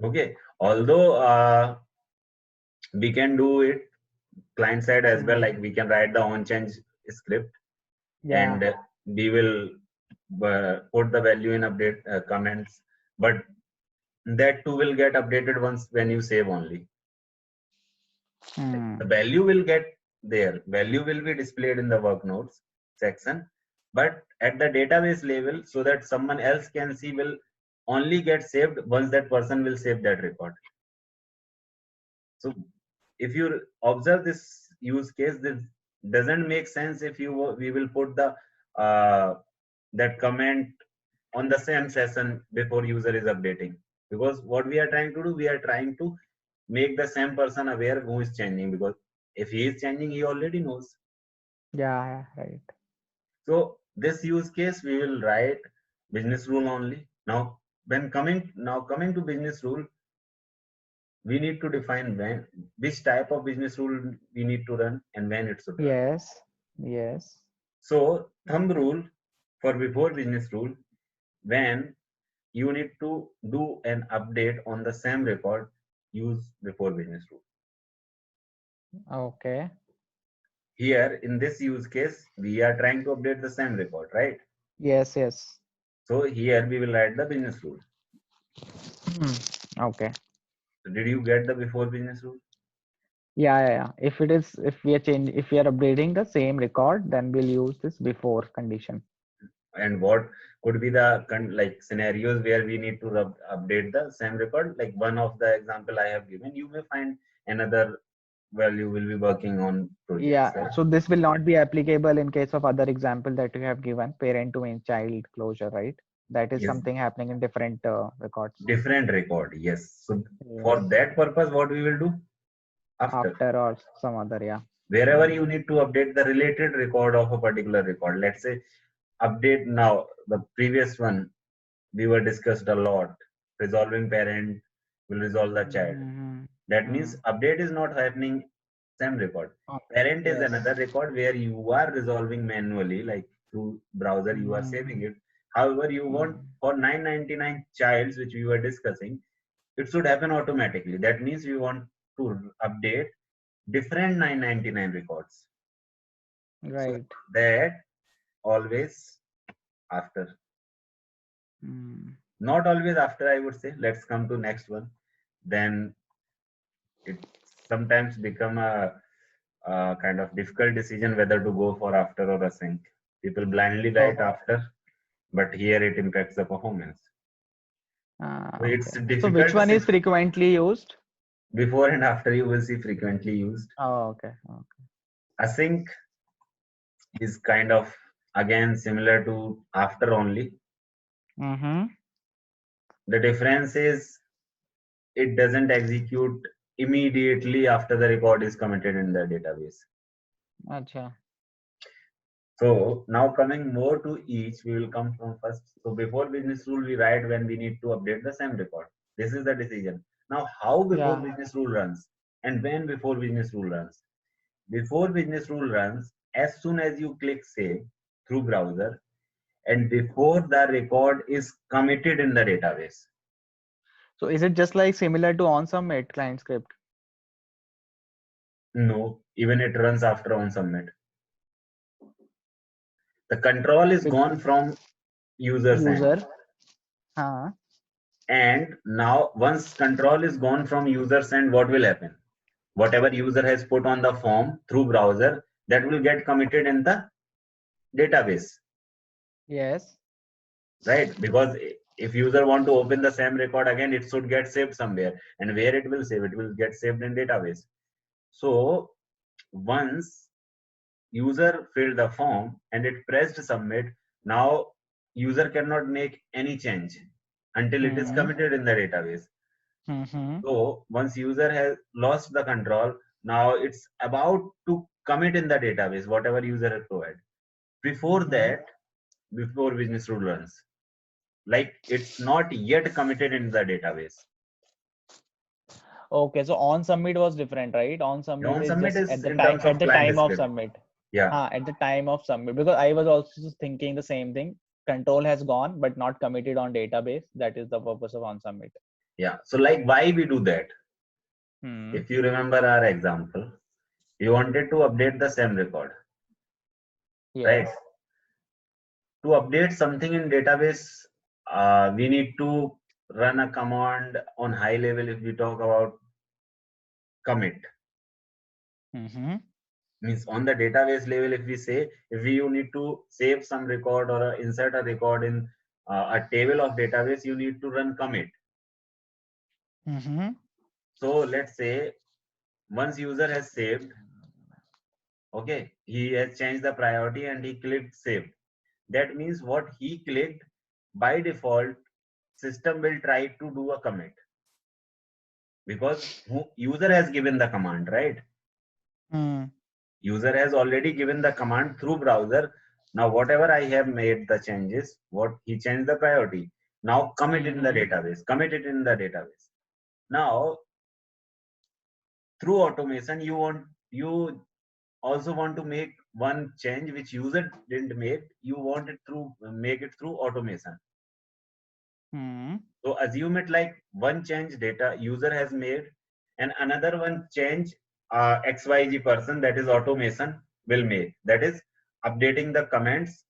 Okay, although we can do it client side as well, like we can write the on change script, and we will put the value in update comments, but that too will get updated once when you save only. The value will get there, value will be displayed in the work notes section, but at the database level, so that someone else can see, will only get saved once that person will save that record. So if you observe this use case, this doesn't make sense if we will put the that comment on the same session before user is updating, because what we are trying to do, we are trying to make the same person aware who is changing, because if he is changing, he already knows. Yeah, right. So this use case we will write business rule only. Now coming to business rule, we need to define which type of business rule we need to run and when it should run. Yes. So thumb rule for before business rule, when you need to do an update on the same record, use before business rule. Okay. Here in this use case, we are trying to update the same record, right? Yes. So here we will write the business rule. Okay. So did you get the before business rule? Yeah. If we are updating the same record, then we'll use this before condition. And what could be the scenarios where we need to update the same record? Like one of the example I have given, you may find another value will be working on projects. Yeah. Right? So this will not be applicable in case of other example that you have given, parent to child closure, right? That is something happening in different records. Different record, yes. So for that purpose, what we will do? After or some other, wherever you need to update the related record of a particular record. Let's say update now, the previous one we were discussed a lot, resolving parent will resolve the child. That means update is not happening same record. Parent is another record where you are resolving manually, like through browser you are saving it. However, you want for 999 childs, which we were discussing, it should happen automatically. That means we want to update different 999 records. Right. So that always after. Not always after, I would say. Let's come to next one. Then it sometimes become a kind of difficult decision whether to go for after or async. People blindly write after, but here it impacts the performance. So it's difficult. So which one is frequently used? Before and after you will see frequently used. Oh, okay. Async is kind of again similar to after only. The difference is it doesn't execute immediately after the record is committed in the database. Achha. So now coming more to each, we will come from first. So before business rule, we write when we need to update the same record. This is the decision. Now how before business rule runs and when before business rule runs. Before business rule runs as soon as you click save through browser and before the record is committed in the database. So is it just like similar to on submit client script? No, even it runs after on submit. The control is gone from user send. And now once control is gone from user send, what will happen? Whatever user has put on the form through browser, that will get committed in the database. Yes. Right? Because if user want to open the same record again, it should get saved somewhere. And where it will save? It will get saved in database. So once user filled the form and it pressed submit, now user cannot make any change until it is committed in the database. So once user has lost the control, Now it's about to commit in the database, whatever user has provided. Before that, before business rule runs, like it's not yet committed in the database. Okay, so on submit was different, right? On submit On is submit just is in terms at of the client time of script. submit. Yeah. At the time of submit, because I was also thinking the same thing. Control has gone, but not committed on database. That is the purpose of on submit. Yeah. So like why we do that? Hmm. If you remember our example, you wanted to update the same record, right? Yes. To update something in database, we need to run a command on high level. If we talk about commit, means on the database level, if we say, if you need to save some record or insert a record in a table of database, you need to run commit. So let's say once user has saved, okay, he has changed the priority and he clicked save. That means what he clicked, by default, system will try to do a commit because user has given the command, right? User has already given the command through browser. Now whatever I have made the changes, what he changed the priority, now commit in the database, commit it in the database. Now through automation, you also want to make one change which user didn't make, you want it through, make it through automation. So assume it like one change data user has made and another one change XYZ person, that is automation, will make, that is updating the comments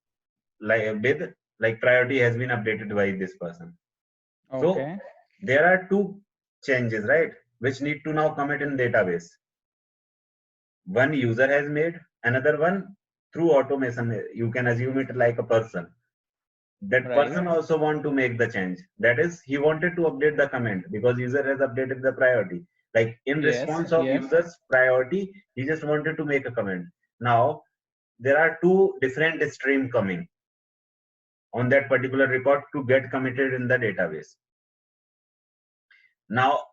like with like priority has been updated by this person. So there are two changes, right, which need to now commit in database. One user has made, another one through automation. You can assume it like a person. That person also want to make the change. That is, he wanted to update the comment because user has updated the priority. Like in response of user's priority, he just wanted to make a comment. Now there are two different stream coming on that particular record to get committed in the database. Now,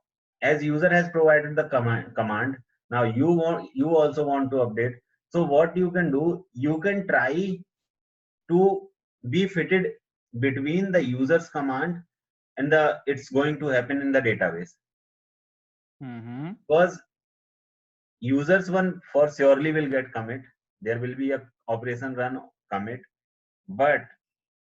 as user has provided the command, now you also want to update. So what you can do, you can try to be fitted between the user's command and the it's going to happen in the database. Because users one for surely will get commit. There will be a operation run commit, but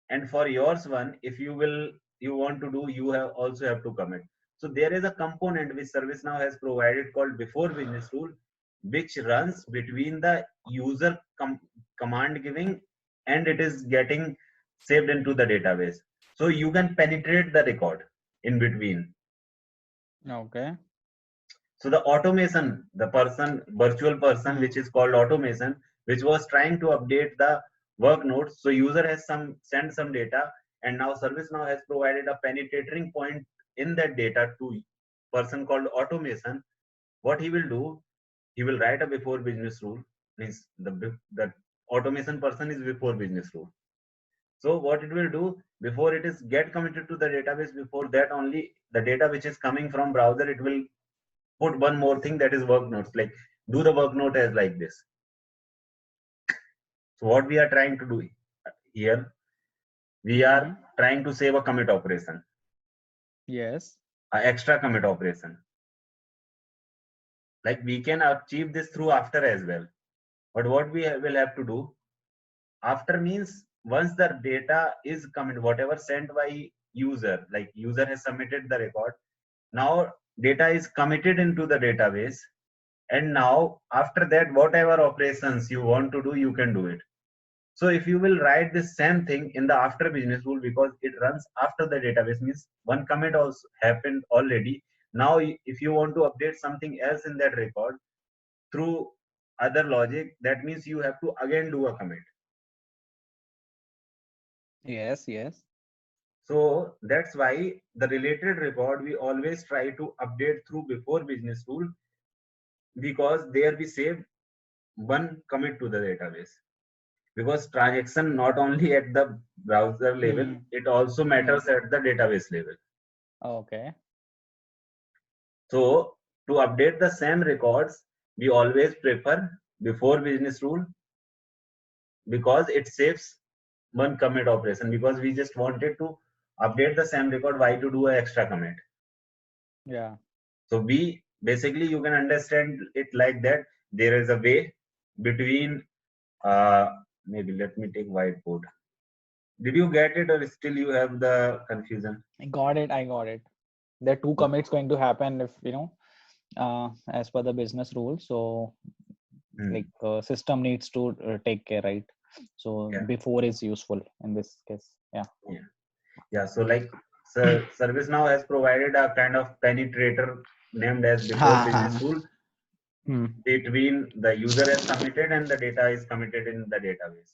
and for yours one, if you want to do, you have also have to commit. So there is a component which ServiceNow has provided called before business rule, which runs between the user command giving and it is getting saved into the database. So you can penetrate the record in between. So the automation, the person, virtual person, which is called automation, which was trying to update the work notes. So user has sent some data, and now ServiceNow has provided a penetrating point in that data to person called automation. What he will do, he will write a before business rule. Means the automation person is before business rule. So what it will do, before it is get committed to the database, before that only the data which is coming from browser, it will put one more thing, that is work notes, like do the work note as like this. So what we are trying to do here, we are trying to save a commit operation, an extra commit operation. Like we can achieve this through after as well, but what we will have to do after means once the data is commit, whatever sent by user, like user has submitted the record, now data is committed into the database. And now after that, whatever operations you want to do, you can do it. So if you will write the same thing in the after business rule, because it runs after the database, means one commit also happened already. Now if you want to update something else in that record through other logic, that means you have to again do a commit. So that's why the related record we always try to update through before business rule, because there we save one commit to the database. Because transaction not only at the browser level, it also matters at the database level. So to update the same records, we always prefer before business rule, because it saves one commit operation, because we just wanted to update the same record. Why to do an extra commit? Yeah. So we basically, you can understand it like that. There is a way between, maybe let me take whiteboard. Did you get it, or still you have the confusion? I got it. There are two commits going to happen if as per the business rules. So like system needs to take care, right? So Yeah. before is useful in this case. Yeah. So like, ServiceNow has provided a kind of penetrator named as before business rule between the user has submitted and the data is committed in the database.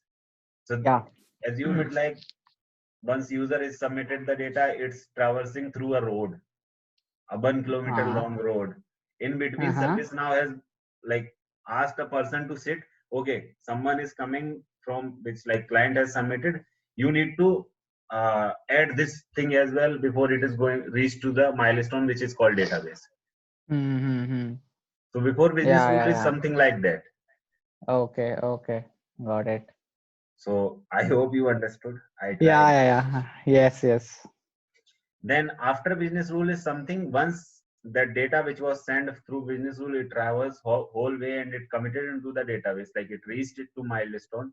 So assume it like, once user is submitted the data, it's traversing through a road, a 1 kilometer long road. In between, ServiceNow has like asked a person to sit. Okay, someone is coming from which like client has submitted. You need to add this thing as well before it is going reach to the milestone which is called database. So before business rule is something like that. Okay, got it. So I hope you understood. I tried. Yeah. Yes. Then after business rule is something, once that data which was sent through business rule, it travels whole way and it committed into the database, like it reached it to milestone,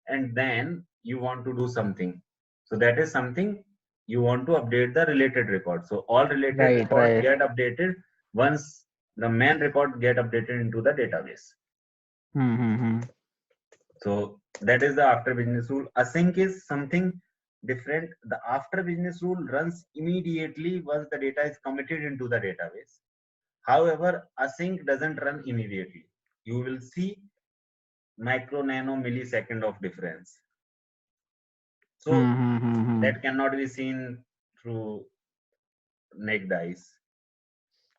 and then you want to do something. So that is something you want to update the related record. So all related records get updated once the main record get updated into the database. So that is the after business rule. Async is something different. The after business rule runs immediately once the data is committed into the database. However, async doesn't run immediately. You will see micro, nano, millisecond of difference. So that cannot be seen through naked eyes.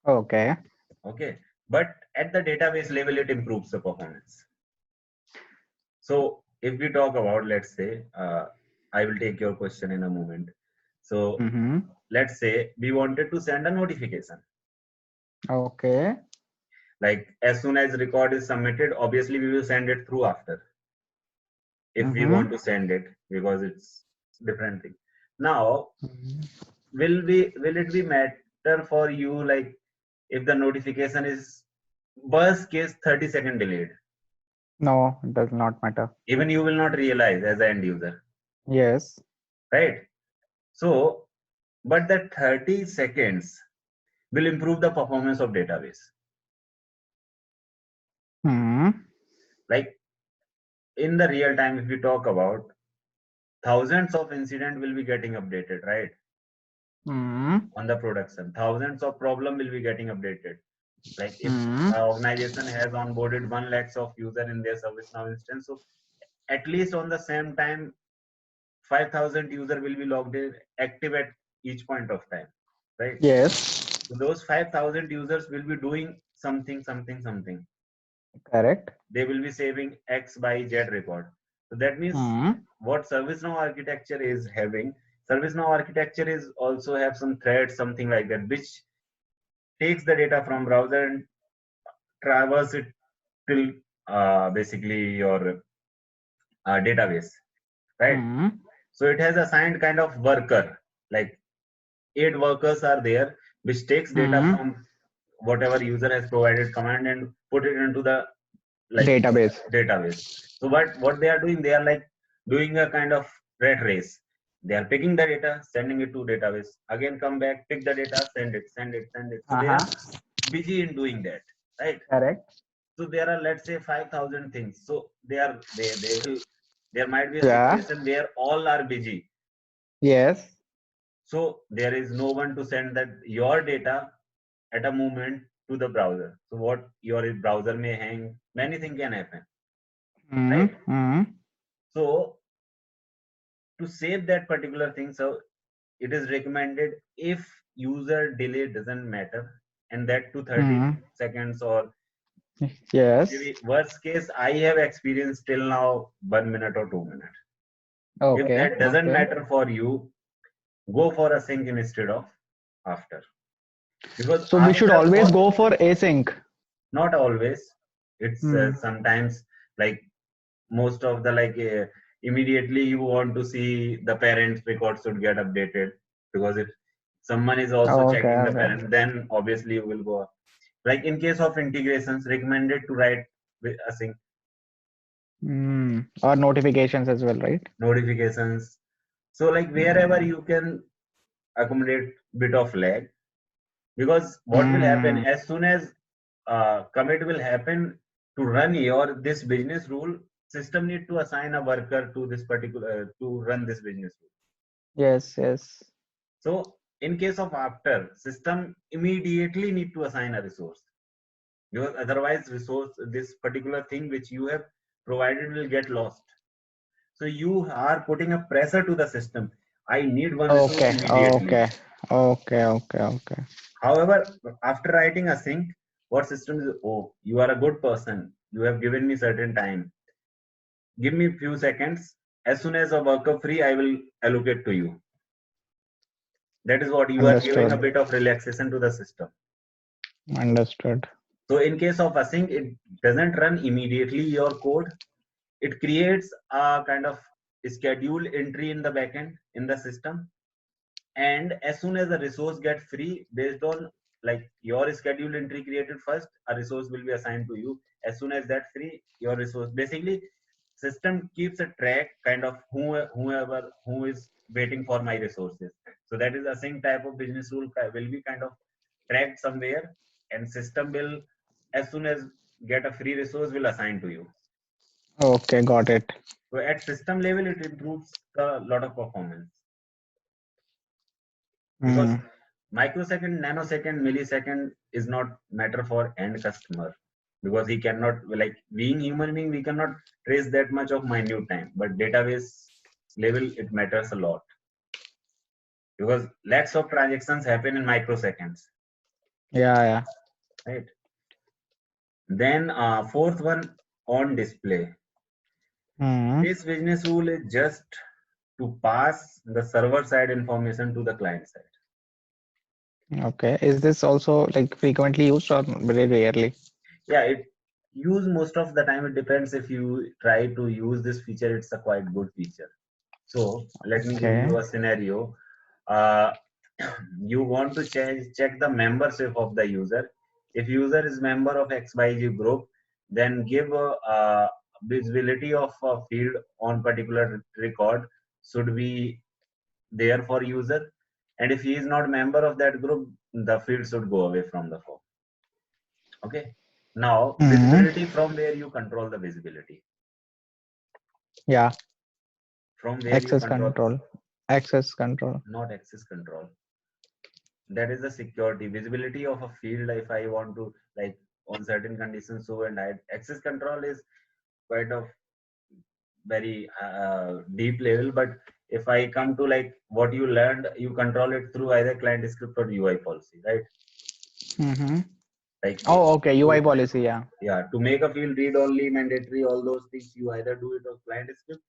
Okay. But at the database level, it improves the performance. So if we talk about, let's say, I will take your question in a moment. So let's say we wanted to send a notification. Okay. Like as soon as record is submitted, obviously we will send it through after. If we want to send it, because it's different thing. Now, will it be matter for you, like if the notification is worst case 30-second delayed? No, it does not matter. Even you will not realize as an end user. Yes. Right. So, but that 30 seconds will improve the performance of database. Like in the real time, if we talk about, thousands of incidents will be getting updated, right? On the production, thousands of problem will be getting updated. Like if an organization has onboarded 1 lakhs of user in their ServiceNow instance, so at least on the same time, 5,000 user will be logged in active at each point of time, right? Yes. So those 5,000 users will be doing something. Correct. They will be saving X by Z record. So that means what ServiceNow architecture is having, ServiceNow architecture is also have some threads, something like that, which takes the data from browser and traverse it till basically your database, right? So it has assigned kind of worker, like 8 workers are there, which takes data from whatever user has provided command and put it into the database. So what they are doing, they are like doing a kind of rat race. They are picking the data, sending it to database, again come back, pick the data, send it. So they are busy in doing that, right? Correct. So there are, let's say, 5,000 things. So there might be a situation where all are busy. Yes. So there is no one to send that your data at a moment to the browser. So what your browser may hang, many things can happen. Right? So to save that particular thing, so it is recommended, if user delay doesn't matter, and that to 30 seconds or maybe worst case, I have experienced till now 1 minute or 2 minutes. If that doesn't matter for you, go for async instead of after. Because so we should always go for async. Not always. It's Hmm. sometimes like most of the immediately you want to see the parents records should get updated, because if someone is also Okay, checking the okay. parent, then obviously you will go. Like in case of integrations, recommended to write with async Hmm. Or notifications as well, right? notifications. So like wherever Hmm. you can accommodate bit of lag, because what will happen Hmm. as soon as commit will happen to run your this business rule, system need to assign a worker to this particular to run this business rule. Yes, yes. So in case of after, system immediately need to assign a resource, because otherwise resource this particular thing which you have provided will get lost. So you are putting a pressure to the system. I need one resource Okay, immediately. okay, okay, okay, okay. However, after writing async, what system is, oh, you are a good person. You have given me certain time. Give me few seconds. As soon as a worker free, I will allocate to you. That is what you are giving a Understood. bit of relaxation to the system. Understood. So in case of async, it doesn't run immediately your code. It creates a kind of schedule entry in the backend in the system. And as soon as the resource get free, based on like your schedule entry created first, a resource will be assigned to you. As soon as that free, your resource basically system keeps a track kind of whoever who is waiting for my resources. So that is a same type of business rule will be kind of tracked somewhere, and system will, as soon as get a free resource, will assign to you. Okay, got it. So at system level, it improves a lot of performance, because Hmm. microsecond, nanosecond, millisecond is not matter for end customer, because he cannot, like being human being, we cannot trace that much of minute time, but database level it matters a lot, because lakhs of transactions happen in microseconds, Yeah, yeah. right? Then fourth one, on display. Hmm. This business rule is just to pass the server side information to the client side. Okay. Is this also like frequently used or very rarely? Yeah, it use most of the time. It depends. If you try to use this feature, it's a quite good feature. So let me give Okay. you a scenario. uh, you want to check the membership of the user. If user is member of xyz group, then give a visibility of a field on particular record should be there for user, and if he is not member of that group, the field should go away from the form. Okay. Now, Hmm. visibility, from where you control the visibility, Yeah. from where you Access control, control. Access control. not access control. That is the security visibility of a field. If I want to, like, on certain conditions, so and I, access control is quite of very deep level. But if I come to like what you learned, you control it through either client script or UI policy, right? Mm-hmm. Like Oh, okay. UI to, policy. Yeah. yeah, to make a field read only mandatory, all those things you either do it on client script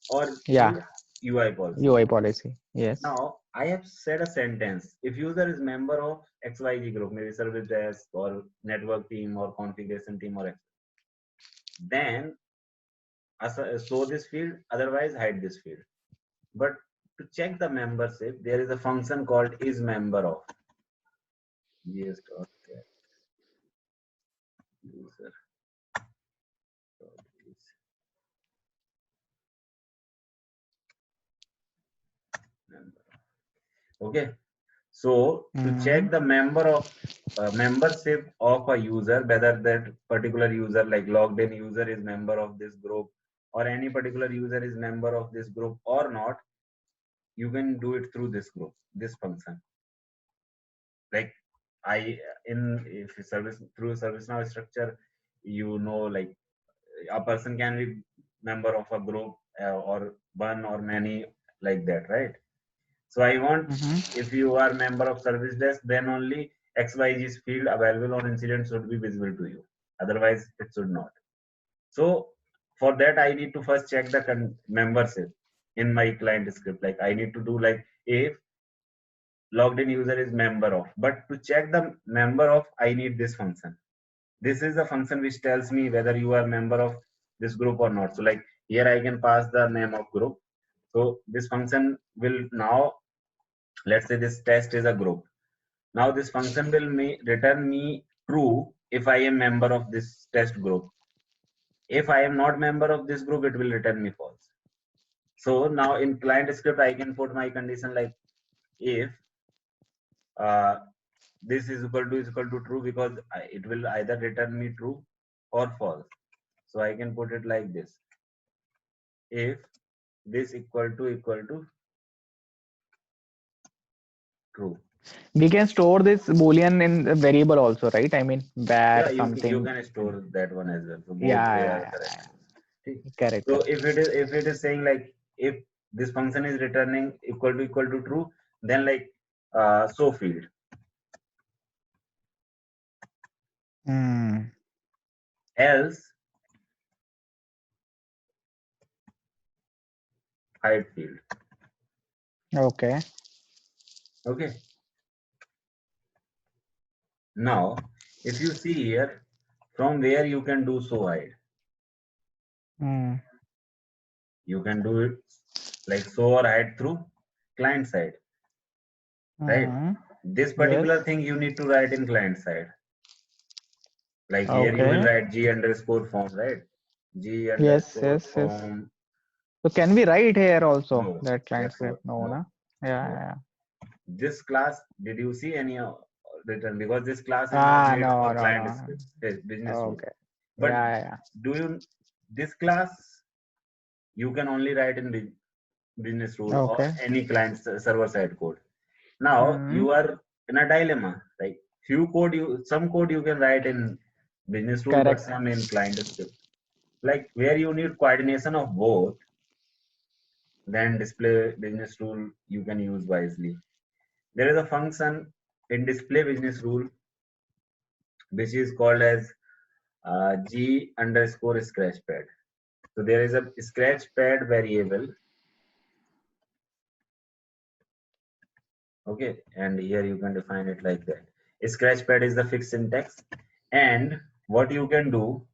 or Yeah. through UI policy. UI policy. Yes. Now, I have said a sentence. If user is member of XYZ group, maybe service desk or network team or configuration team or then show this field, otherwise hide this field. But to check the membership, there is a function called is member of. Yes, get user. Member. Okay. So to Mm-hmm. check the membership of a user, whether that particular user, like logged in user, is member of this group, or any particular user is member of this group or not, you can do it through this group, this function. Like I in if service through ServiceNow structure, like a person can be member of a group or one or many, like that, right? So I want, Mm-hmm. if you are member of service desk, then only XYZ's field available on incident should be visible to you. Otherwise, it should not. So for that, I need to first check the membership in my client script. Like I need to do like if logged in user is member of, but to check the member of, I need this function. this is the function which tells me whether you are a member of this group or not. So like here I can pass the name of group. So this function will now, let's say this test is a group. Now this function will return me true if I am member of this test group. If I am not member of this group, it will return me false. So now in client script, I can put my condition like if this is equal to true, because it will either return me true or false. So I can put it like this: if this equal to true. We can store this boolean in a variable also, right? I mean, var Yeah, you something. can store that one as well. So both Yeah, way yeah, are yeah, correct. yeah. Correct, So correct. if it is saying like if this function is returning equal to true, then like so field. Hmm. Else hide field. Okay. Okay. Now, if you see here, from where you can do so hide, Hmm. you can do it like so or hide through client side, right? Hmm. This Yes. particular thing you need to write in client side. Like here you will Okay. write g underscore form, right? G Yes, underscore yes, yes. form. So can we write here also No, that client therefore, script? No, no, na? Yeah, no. yeah. This class, did you see any written? Because this class is not Ah, made no, for no, client no. script, business rule. Okay. But Yeah, yeah. do you, this class, you can only write in business rule or Okay. any client server side code. Now Hmm. you are in a dilemma. Like some code you can write in business rule, but Correct. some in client script. Like where you need coordination of both, then display business rule you can use wisely. There is a function in display business rule which is called as g underscore scratchpad. So there is a scratchpad variable. Okay, and here you can define it like that. Scratchpad is the fixed syntax, and what you can do,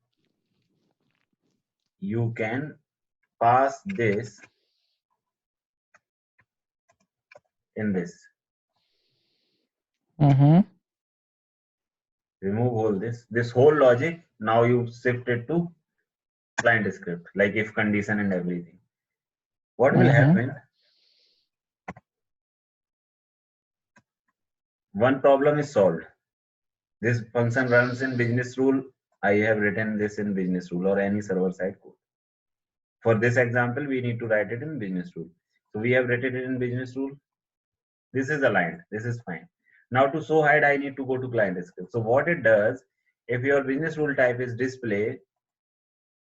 you can pass this in this. Mm-hmm. Remove all this whole logic. Now you shift it to client script, like if condition and everything. What will Mm-hmm. happen? One problem is solved. This function runs in business rule. I have written this in business rule or any server side code. For this example, we need to write it in business rule. So we have written it in business rule. This is aligned. This is fine. Now to show hide, I need to go to client script. So what it does, if your business rule type is display,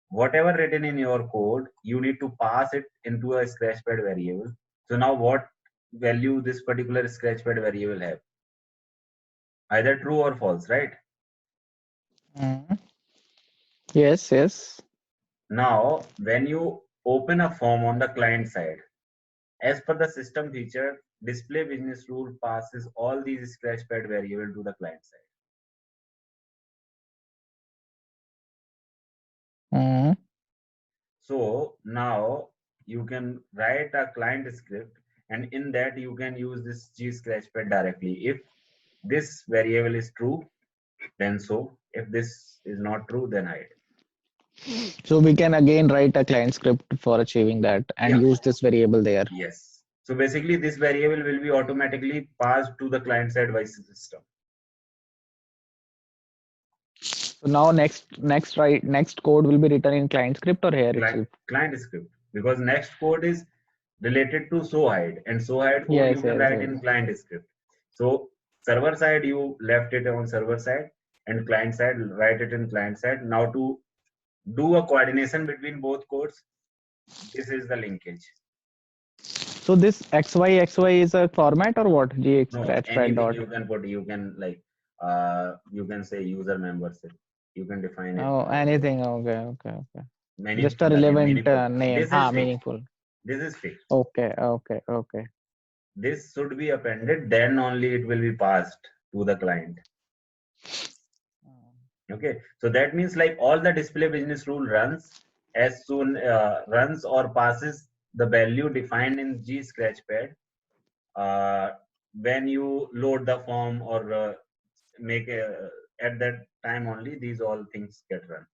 whatever written in your code, you need to pass it into a scratchpad variable. So now what value this particular scratchpad variable have? Either true or false, right? Mm-hmm. Yes, yes. Now, when you open a form on the client side, as per the system feature, display business rule passes all these scratchpad variable to the client side. Mm-hmm. So now you can write a client script, and in that you can use this G scratchpad directly. If this variable is true, then so. If this is not true, then hide. So we can again write a client script for achieving that and Yeah. use this variable there. Yes. So basically, this variable will be automatically passed to the client side by system. So now next code will be written in client script or here itself. Client script, because next code is related to so hide, and so hide code you Yes, can yes, write yes. in client script. So server side you left it on server side, and client side write it in client side. Now to do a coordination between both codes, this is the linkage. So this XY is a format or what? GX No, scratchpad anything dot. you can put, you can like you can say user membership, you can define it Oh, like that. anything. Okay, okay, okay. Just a Meaningful, again relevant meaningful. name. This is Ha, fixed. meaningful. This is fixed. Okay, okay, okay. This should be appended, then only it will be passed to the client. Okay, so that means like all the display business rule runs or passes the value defined in G Scratchpad uh, when you load the form or make at that time only these all things get run.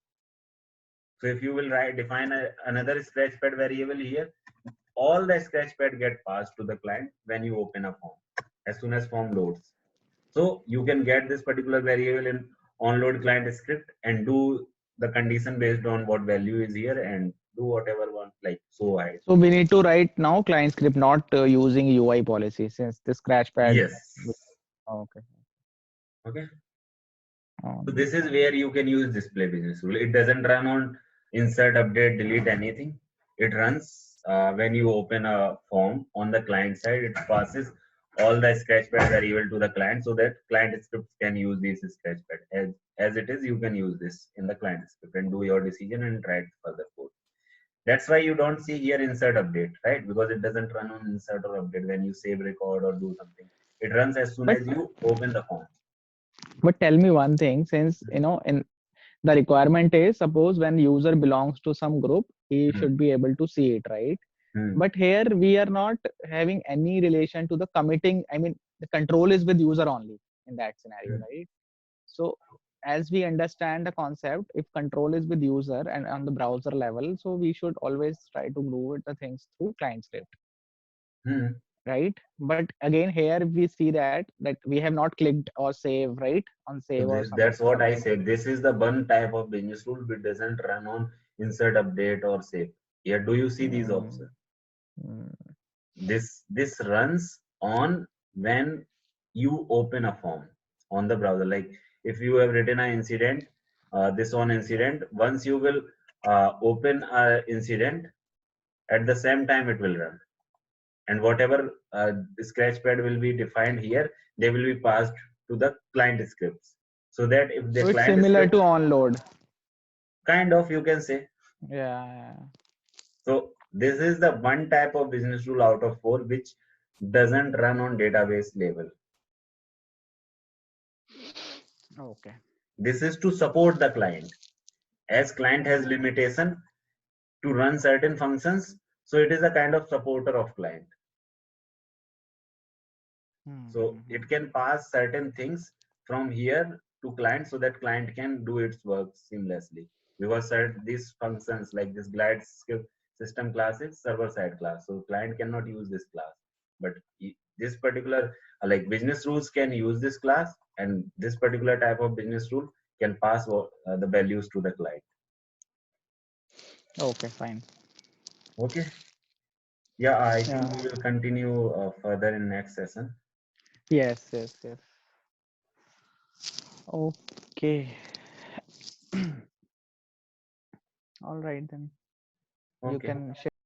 So if you will define another Scratchpad variable here, all the Scratchpad get passed to the client when you open a form as soon as form loads. So you can get this particular variable in onload client script and do the condition based on what value is here and do whatever one like so I. So we need to write now client script, not using UI policy, since the Scratchpad. Yes. Okay. Okay. Um, So this is where you can use display business rule. It doesn't run on insert, update, delete anything. It runs when you open a form on the client side. It passes all the Scratchpad variable to the client so that client scripts can use this Scratchpad. As it is, you can use this in the client script and do your decision and write further code. That's why you don't see here insert update, right? Because it doesn't run on insert or update when you save, record, or do something. It runs as soon but as you open the form. but tell me one thing, since in the requirement is, suppose when user belongs to some group, he Hmm. should be able to see it, right? Hmm. But here we are not having any relation to the committing. I mean, the control is with user only in that scenario, Hmm. right? So as we understand the concept, if control is with user and on the browser level, so we should always try to move the things through client script, Hmm. right? But again, here we see that we have not clicked or save, right, on So save or that's what I something. said. This is the one type of business rule which doesn't run on insert, update, or save. Here, do you see these Mm, options? mm. This runs on when you open a form on the browser. Like if you have written an incident, this on incident. Once you will open a incident, at the same time it will run, and whatever Scratchpad will be defined here, they will be passed to the client scripts. So that if the So it's client similar script to onload. kind of you can say. Yeah. So this is the one type of business rule out of four which doesn't run on database level. Okay. This is to support the client. As client has limitation to run certain functions, so it is a kind of supporter of client. So it can pass certain things from here to client so that client can do its work seamlessly. Because these functions like this glide script system class is server side class, so client cannot use this class. But this particular like business rules can use this class, and this particular type of business rule can pass the values to the client. Okay, fine. Okay. Yeah, I think Yeah. we will continue further in next session. Yes, yes, yes. Okay. All right then. You Okay. can share.